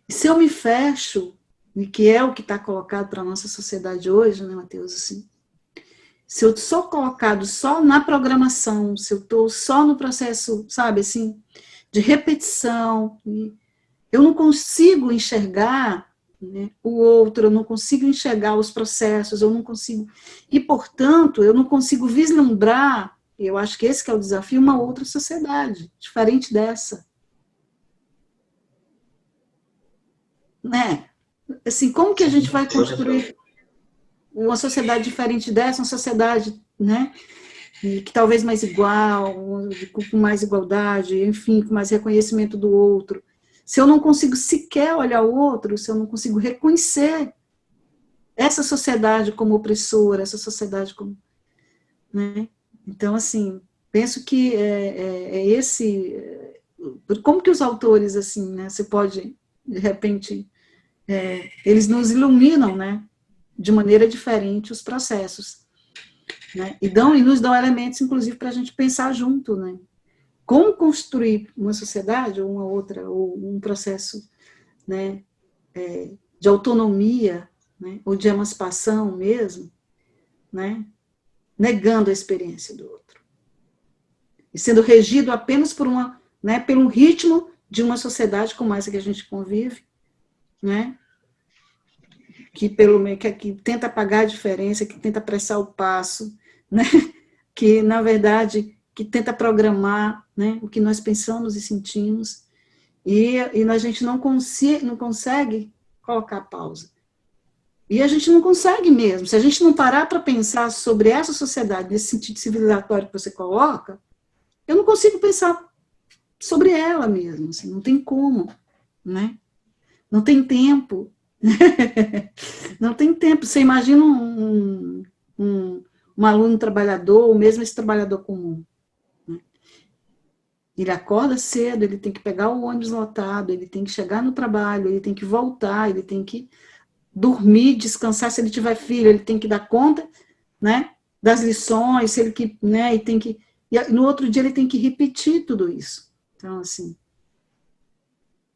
E se eu me fecho, e que é o que está colocado para a nossa sociedade hoje, né, Matheus, assim, se eu sou colocado só na programação, se eu estou só no processo, sabe, assim, de repetição, eu não consigo enxergar, né, o outro, eu não consigo enxergar os processos, eu não consigo, e, portanto, eu não consigo vislumbrar, eu acho que esse que é o desafio, uma outra sociedade, diferente dessa. Né? Assim, como que a gente vai construir uma sociedade diferente dessa, uma sociedade, né, que talvez mais igual, com mais igualdade, enfim, com mais reconhecimento do outro, se eu não consigo sequer olhar o outro, se eu não consigo reconhecer essa sociedade como opressora, essa sociedade como, né? Então, assim, penso que como que os autores, assim, né, você pode, de repente, eles nos iluminam, né, de maneira diferente os processos, né, e nos dão elementos, inclusive, para a gente pensar junto, né, como construir uma sociedade ou uma outra, ou um processo, né, de autonomia, né, ou de emancipação mesmo, né, negando a experiência do outro. E sendo regido apenas por pelo ritmo de uma sociedade como essa que a gente convive, né? que tenta pagar a diferença, que tenta apressar o passo, né? Que, na verdade, que tenta programar, né, o que nós pensamos e sentimos, e a gente não consegue colocar pausa. E a gente não consegue mesmo. Se a gente não parar para pensar sobre essa sociedade, nesse sentido civilizatório que você coloca, eu não consigo pensar sobre ela mesmo, assim, não tem como, né? Não tem tempo. Não tem tempo. Você imagina um aluno trabalhador, ou mesmo esse trabalhador comum. Né? Ele acorda cedo, ele tem que pegar o ônibus lotado, ele tem que chegar no trabalho, ele tem que voltar, ele tem que dormir, descansar, se ele tiver filho, ele tem que dar conta, né, das lições, se ele que, né, e tem que, e no outro dia ele tem que repetir tudo isso. Então, assim,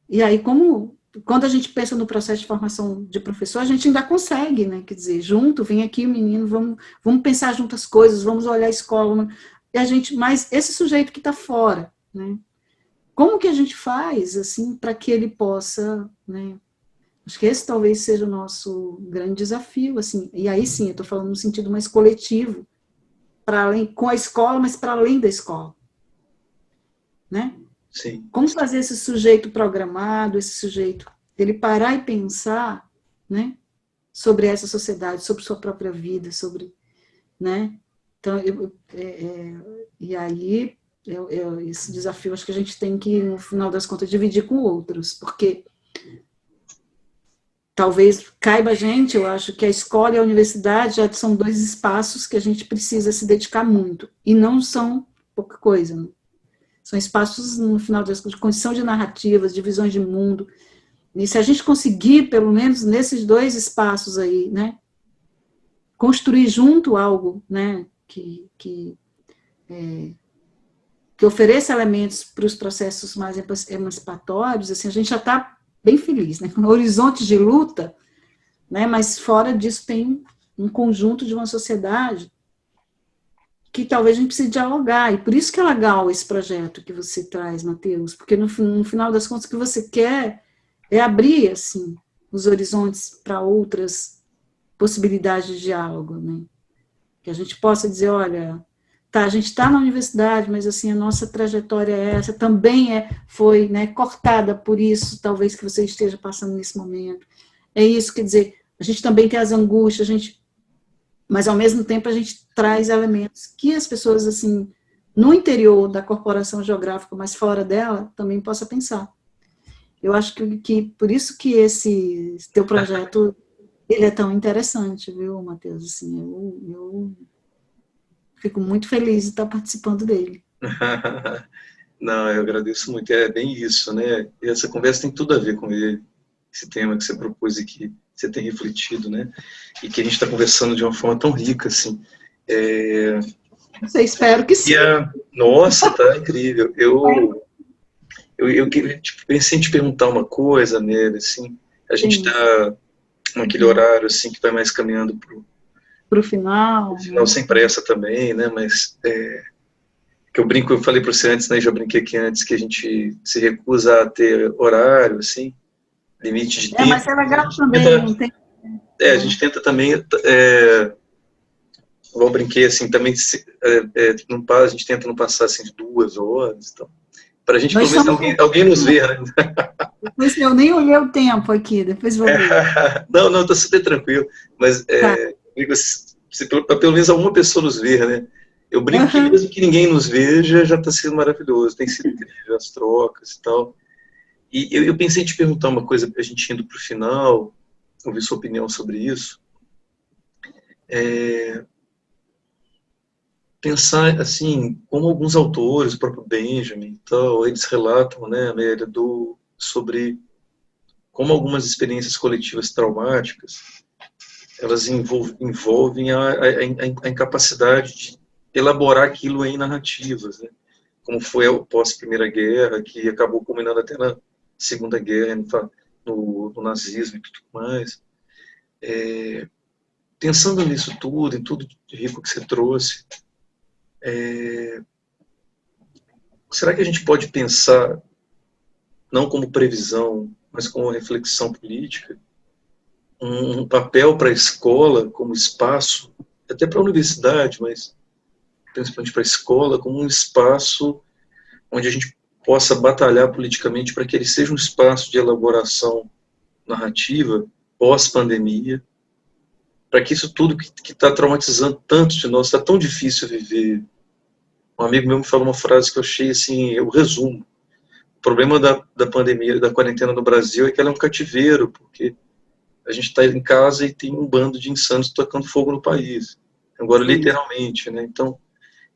e aí quando a gente pensa no processo de formação de professor, a gente ainda consegue, né, quer dizer, junto, vem aqui o menino, vamos pensar junto as coisas, vamos olhar a escola, e a gente, mas esse sujeito que está fora, né, como que a gente faz, assim, para que ele possa, né, acho que esse talvez seja o nosso grande desafio, assim, e aí sim, eu estou falando no sentido mais coletivo, para além, com a escola, mas para além da escola, né? Sim. Como fazer esse sujeito programado, esse sujeito, ele parar e pensar, né, sobre essa sociedade, sobre sua própria vida, sobre, né? Então, e aí, esse desafio, acho que a gente tem que, no final das contas, dividir com outros, porque talvez caiba a gente, eu acho que a escola e a universidade já são dois espaços que a gente precisa se dedicar muito, e não são pouca coisa, né? São espaços, no final das contas, de construção de narrativas, de visões de mundo, e se a gente conseguir, pelo menos nesses dois espaços aí, né, construir junto algo, né, que ofereça elementos para os processos mais emancipatórios, assim, a gente já está bem feliz, né, com horizontes de luta, né, mas fora disso tem um conjunto de uma sociedade que talvez a gente precise dialogar, e por isso que é legal esse projeto que você traz, Matheus, porque no final das contas o que você quer é abrir, assim, os horizontes para outras possibilidades de diálogo, né, que a gente possa dizer, olha, tá, a gente está na universidade, mas assim, a nossa trajetória é essa, também foi, né, cortada por isso, talvez que você esteja passando nesse momento, é isso, quer dizer, a gente também tem as angústias, mas ao mesmo tempo a gente traz elementos que as pessoas, assim, no interior da corporação geográfica, mas fora dela, também possa pensar. Eu acho que por isso que esse teu projeto, ele é tão interessante, viu, Matheus? Assim, eu fico muito feliz de estar participando dele. Não, eu agradeço muito. É bem isso, né? E essa conversa tem tudo a ver com ele, esse tema que você propôs e que você tem refletido, né? E que a gente está conversando de uma forma tão rica, assim. Eu espero que sim. Nossa, tá incrível. Eu pensei em te perguntar uma coisa, Nelly, assim. A gente está naquele horário, assim, que vai mais caminhando para o final, final sem pressa também, né? Mas que eu brinco, eu falei para você antes, né? Já brinquei aqui antes que a gente se recusa a ter horário, assim, limite de tempo. Mas é legal também, não tem. A gente tenta também, igual eu brinquei, assim, também a gente tenta não passar assim de 2 horas, então, para a gente pelo menos alguém nos ver, né? Depois eu nem olhei o tempo aqui, depois vou ver. Não, tá super tranquilo, mas para pelo menos alguma pessoa nos ver, né? Eu brinco que mesmo que ninguém nos veja, já está sendo maravilhoso, tem sido incrível as trocas e tal. E eu pensei em te perguntar uma coisa, a gente indo para o final, ouvir sua opinião sobre isso. Pensar, assim, como alguns autores, o próprio Benjamin e tal, eles relatam, né, Amélia, sobre como algumas experiências coletivas traumáticas, elas envolvem a incapacidade de elaborar aquilo em narrativas, né? Como foi a pós-Primeira Guerra, que acabou culminando até na Segunda Guerra, no nazismo e tudo mais. Pensando nisso tudo, em tudo de rico que você trouxe, será que a gente pode pensar não como previsão, mas como reflexão política, um papel para a escola como espaço, até para a universidade, mas principalmente para a escola, como um espaço onde a gente possa batalhar politicamente para que ele seja um espaço de elaboração narrativa pós-pandemia, para que isso tudo que está traumatizando tanto de nós, está tão difícil viver. Um amigo meu me falou uma frase que eu achei assim, eu resumo. O problema da pandemia, da quarentena no Brasil é que ela é um cativeiro, porque a gente está em casa e tem um bando de insanos tocando fogo no país. Agora, literalmente, né? Então,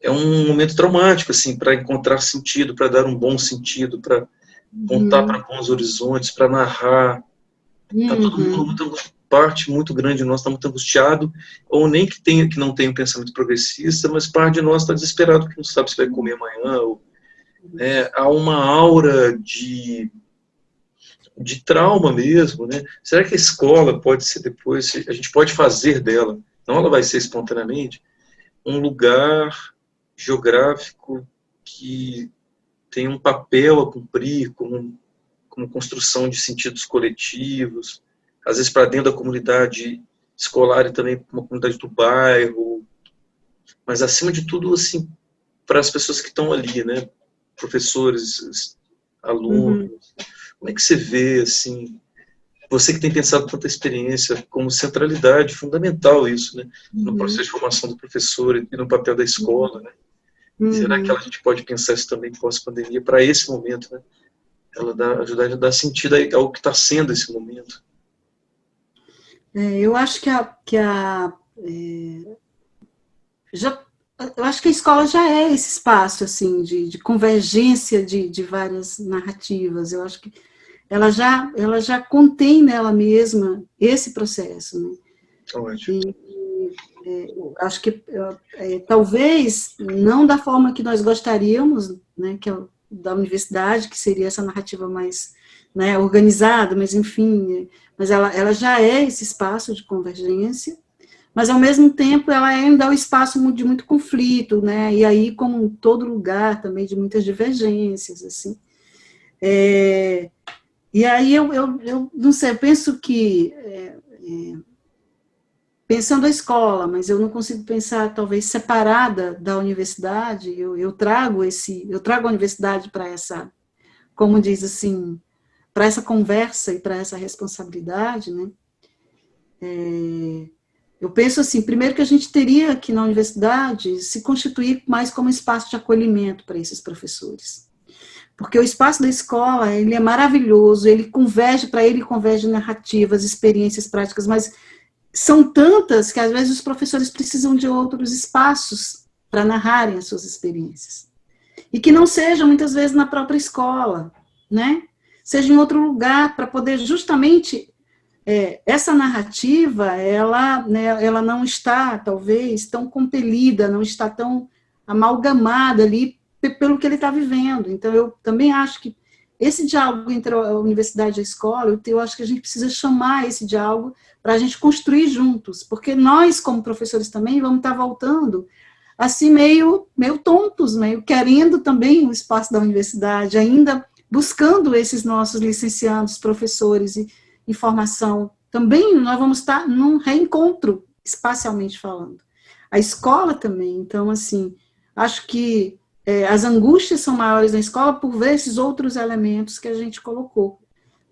é um momento traumático, assim, para encontrar sentido, para dar um bom sentido, para contar para bons horizontes, para narrar. Está todo mundo muito parte muito grande de nós está muito angustiado, ou nem que não tenha um pensamento progressista, mas parte de nós está desesperado porque não sabe se vai comer amanhã. Ou, há uma aura de trauma mesmo, né? Será que a escola pode ser depois, a gente pode fazer dela, não ela vai ser espontaneamente, um lugar geográfico que tem um papel a cumprir como construção de sentidos coletivos, às vezes para dentro da comunidade escolar e também uma comunidade do bairro, mas acima de tudo, assim, para as pessoas que estão ali, né? Professores, alunos. Como é que você vê, assim, você que tem pensado tanta experiência como centralidade, fundamental isso, né? No processo de formação do professor e no papel da escola, né? Será que a gente pode pensar isso também pós-pandemia para esse momento, né? Ela ajudar a dar sentido ao que está sendo esse momento. Eu acho que eu acho que a escola já é esse espaço assim de convergência de várias narrativas. Eu acho que ela já contém nela mesma esse processo, né? Ótimo. Acho que talvez não da forma que nós gostaríamos, né, que é da universidade, que seria essa narrativa mais, né, organizada, mas enfim, mas ela já é esse espaço de convergência, mas ao mesmo tempo ela ainda é um espaço de muito conflito, né, e aí como em todo lugar também de muitas divergências, assim. E aí eu não sei, eu penso que pensando a escola, mas eu não consigo pensar talvez separada da universidade. Eu trago a universidade para essa, como diz assim, para essa conversa e para essa responsabilidade, né? Eu penso assim, primeiro que a gente teria aqui na universidade se constituir mais como espaço de acolhimento para esses professores. Porque o espaço da escola, ele é maravilhoso, ele converge narrativas, experiências práticas, mas são tantas que às vezes os professores precisam de outros espaços para narrarem as suas experiências. E que não sejam muitas vezes na própria escola, né? Seja em outro lugar, para poder justamente essa narrativa, ela não está, talvez, tão compelida, não está tão amalgamada ali pelo que ele está vivendo. Então, eu também acho que esse diálogo entre a universidade e a escola, eu acho que a gente precisa chamar esse diálogo para a gente construir juntos, porque nós, como professores também, vamos estar voltando assim meio tontos, meio querendo também o espaço da universidade, ainda buscando esses nossos licenciados, professores e formação. Também nós vamos estar num reencontro, espacialmente falando. A escola também, então, assim, acho que as angústias são maiores na escola por ver esses outros elementos que a gente colocou,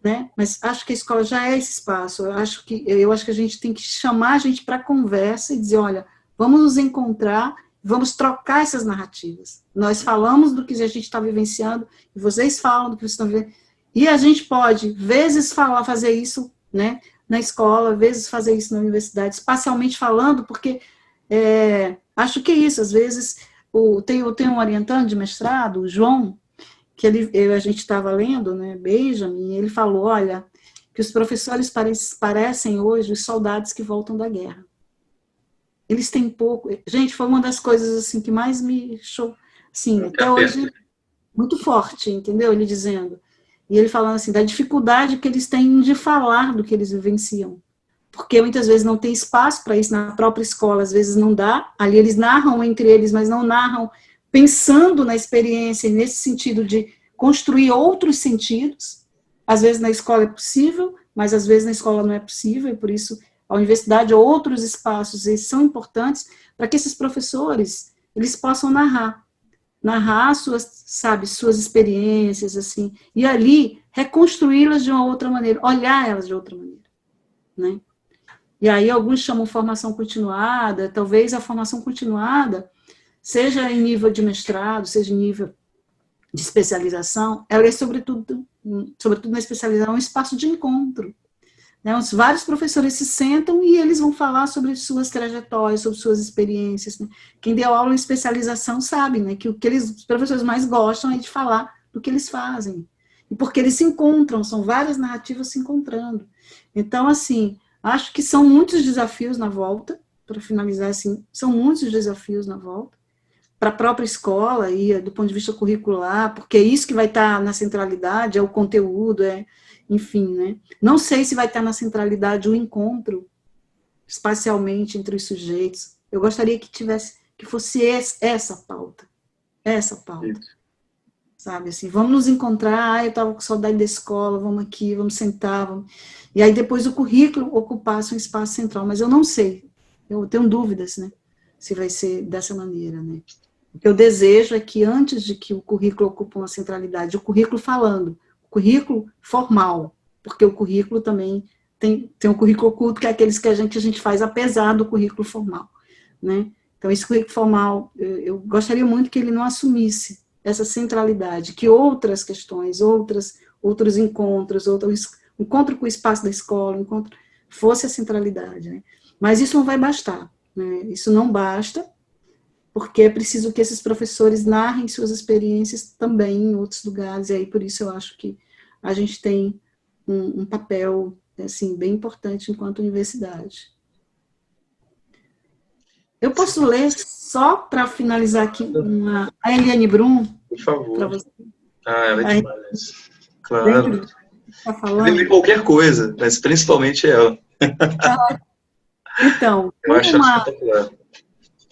né? Mas acho que a escola já é esse espaço. Eu acho que a gente tem que chamar a gente para conversa e dizer, olha, vamos nos encontrar, vamos trocar essas narrativas. Nós falamos do que a gente está vivenciando, e vocês falam do que vocês estão vivendo, e a gente pode, vezes, fazer isso, né, na escola, vezes fazer isso na universidade, espacialmente falando, porque acho que é isso, às vezes, eu tenho um orientando de mestrado, o João, que a gente estava lendo, né, Benjamin, e ele falou, olha, que os professores parecem hoje os soldados que voltam da guerra. Eles têm pouco... Gente, foi uma das coisas assim, que mais me chocou, assim, até hoje, muito forte, entendeu? Ele dizendo. E ele falando assim, da dificuldade que eles têm de falar do que eles vivenciam. Porque muitas vezes não tem espaço para isso na própria escola, às vezes não dá. Ali eles narram entre eles, mas não narram pensando na experiência, nesse sentido de construir outros sentidos. Às vezes na escola é possível, mas às vezes na escola não é possível, e por isso a universidade ou outros espaços eles são importantes para que esses professores eles possam narrar suas, sabe, suas experiências, assim, e ali reconstruí-las de uma outra maneira, olhar elas de outra maneira, né? E aí alguns chamam formação continuada, talvez a formação continuada seja em nível de mestrado, seja em nível de especialização, ela é sobretudo na especialização, um espaço de encontro, né? Os vários professores se sentam e eles vão falar sobre suas trajetórias, sobre suas experiências, né? Quem deu aula em especialização sabe, né, que os professores mais gostam é de falar do que eles fazem, e porque eles se encontram, são várias narrativas se encontrando. Então, assim, acho que são muitos desafios na volta, para finalizar, assim, são muitos desafios na volta, para a própria escola, e do ponto de vista curricular, porque é isso que vai estar na centralidade, é o conteúdo, enfim, né? Não sei se vai estar na centralidade o encontro, espacialmente, entre os sujeitos. Eu gostaria que fosse essa pauta, sabe, assim, vamos nos encontrar, eu estava com saudade da escola, vamos aqui, vamos sentar, e aí depois o currículo ocupasse um espaço central, mas eu não sei, eu tenho dúvidas, né, se vai ser dessa maneira, né. O que eu desejo é que antes de que o currículo ocupe uma centralidade, o currículo falando, o currículo formal, porque o currículo também tem um currículo oculto, que é aqueles que a gente faz apesar do currículo formal, né. Então, esse currículo formal, eu gostaria muito que ele não assumisse essa centralidade, que outras questões, outros encontros, encontro com o espaço da escola, fosse a centralidade, né? Mas isso não vai bastar, né? Isso não basta, porque é preciso que esses professores narrem suas experiências também em outros lugares, e aí por isso eu acho que a gente tem um papel, assim, bem importante enquanto universidade. Eu posso ler, só para finalizar aqui, a Eliane Brum? Por favor. Você. Ela é demais. Claro. Tá falando? Ele qualquer coisa, mas principalmente ela. Então, eu acho espetacular.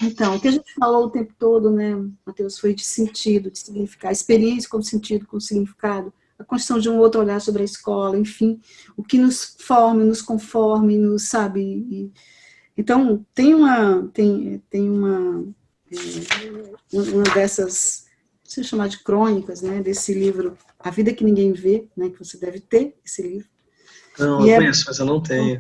Então, o que a gente falou o tempo todo, né, Matheus, foi de sentido, de significado, experiência com sentido, com significado, a construção de um outro olhar sobre a escola, enfim, o que nos forme, nos conforme, nos, sabe. Então, tem uma dessas, não sei chamar de crônicas, né, desse livro, A Vida que Ninguém Vê, né, que você deve ter, esse livro. Não, eu conheço, mas eu não tenho.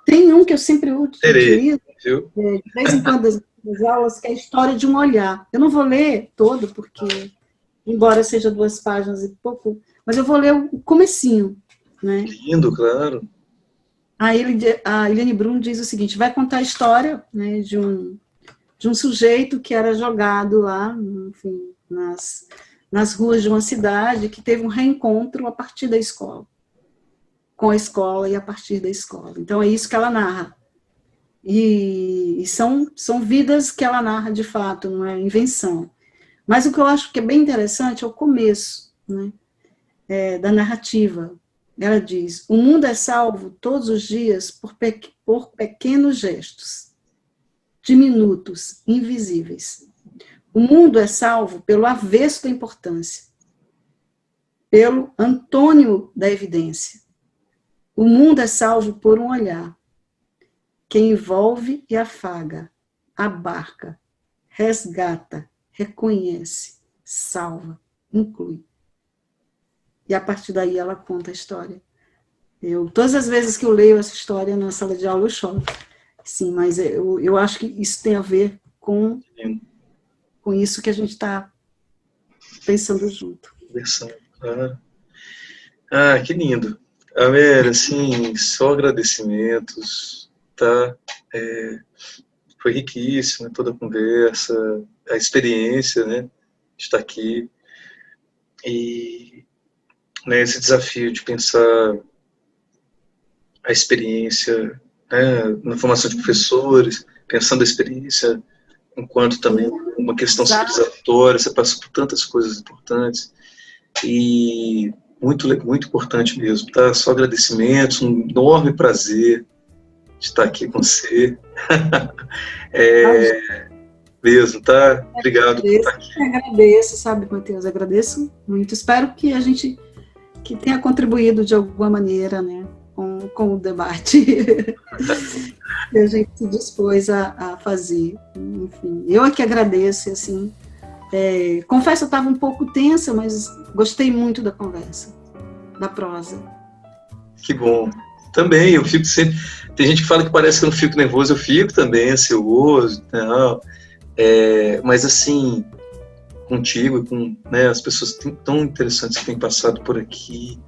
Tem um que eu sempre utilizo, viu? De vez em quando, das aulas, que é a história de um olhar. Eu não vou ler todo, porque, embora seja 2 páginas e pouco, mas eu vou ler o comecinho, né? Lindo, claro. A Eliane Brum diz o seguinte, vai contar a história, né, de um sujeito que era jogado lá, enfim, nas ruas de uma cidade, que teve um reencontro a partir da escola, com a escola e a partir da escola. Então, é isso que ela narra. E são vidas que ela narra de fato, não é invenção. Mas o que eu acho que é bem interessante é o começo, né, da narrativa. Ela diz, o mundo é salvo todos os dias por pequenos gestos, diminutos, invisíveis. O mundo é salvo pelo avesso da importância, pelo antônimo da evidência. O mundo é salvo por um olhar, que envolve e afaga, abarca, resgata, reconhece, salva, inclui. E a partir daí ela conta a história. Todas as vezes que eu leio essa história na sala de aula eu choro. Sim, mas eu acho que isso tem a ver com isso que a gente está pensando junto. Conversando, Ah, que lindo. Amélia, assim, só agradecimentos, tá? Foi riquíssima toda a conversa, a experiência, né, de estar aqui. E, né, esse desafio de pensar a experiência, né, na formação de professores, pensando a experiência enquanto também uma questão civilizatória, você passa por tantas coisas importantes, e muito importante mesmo, tá? Só agradecimentos, um enorme prazer de estar aqui com você. mesmo, tá? Obrigado por estar aqui. Agradeço, sabe, Matheus? Agradeço muito. Espero que a gente tenha contribuído de alguma maneira, né, com o debate que a gente se dispôs a fazer. Enfim, eu aqui agradeço, assim. Confesso, eu estava um pouco tensa, mas gostei muito da conversa, da prosa. Que bom. Também, eu fico sempre... Tem gente que fala que parece que eu não fico nervoso, eu fico também ansioso, não. Mas assim, contigo, com, né, as pessoas tão interessantes que têm passado por aqui,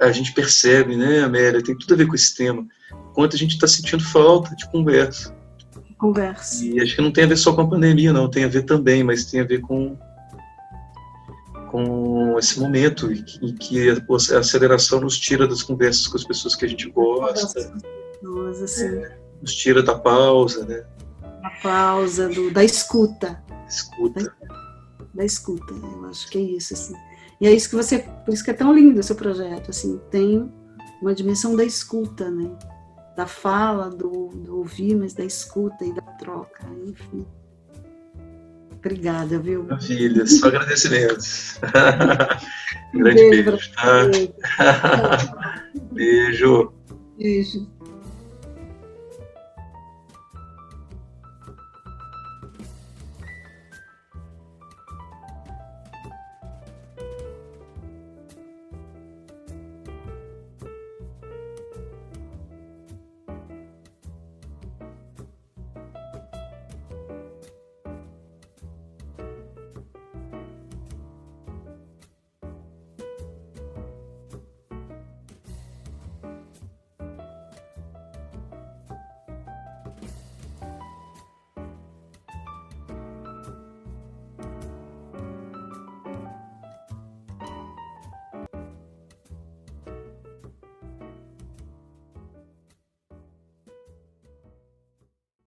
a gente percebe, né, Amélia, tem tudo a ver com esse tema, quanto a gente está sentindo falta de conversa. E acho que não tem a ver só com a pandemia, não, tem a ver também, mas tem a ver com esse momento em que a aceleração nos tira das conversas com as pessoas que a gente gosta, nos tira da pausa, né? Da pausa, da escuta. Escuta. Da escuta, eu acho que é isso, assim. E é isso que por isso que é tão lindo o seu projeto, assim, tem uma dimensão da escuta, né? Da fala, do ouvir, mas da escuta e da troca, enfim. Obrigada, viu? Maravilha, só agradecimentos. Um grande beijo, tá? Beijo. Beijo.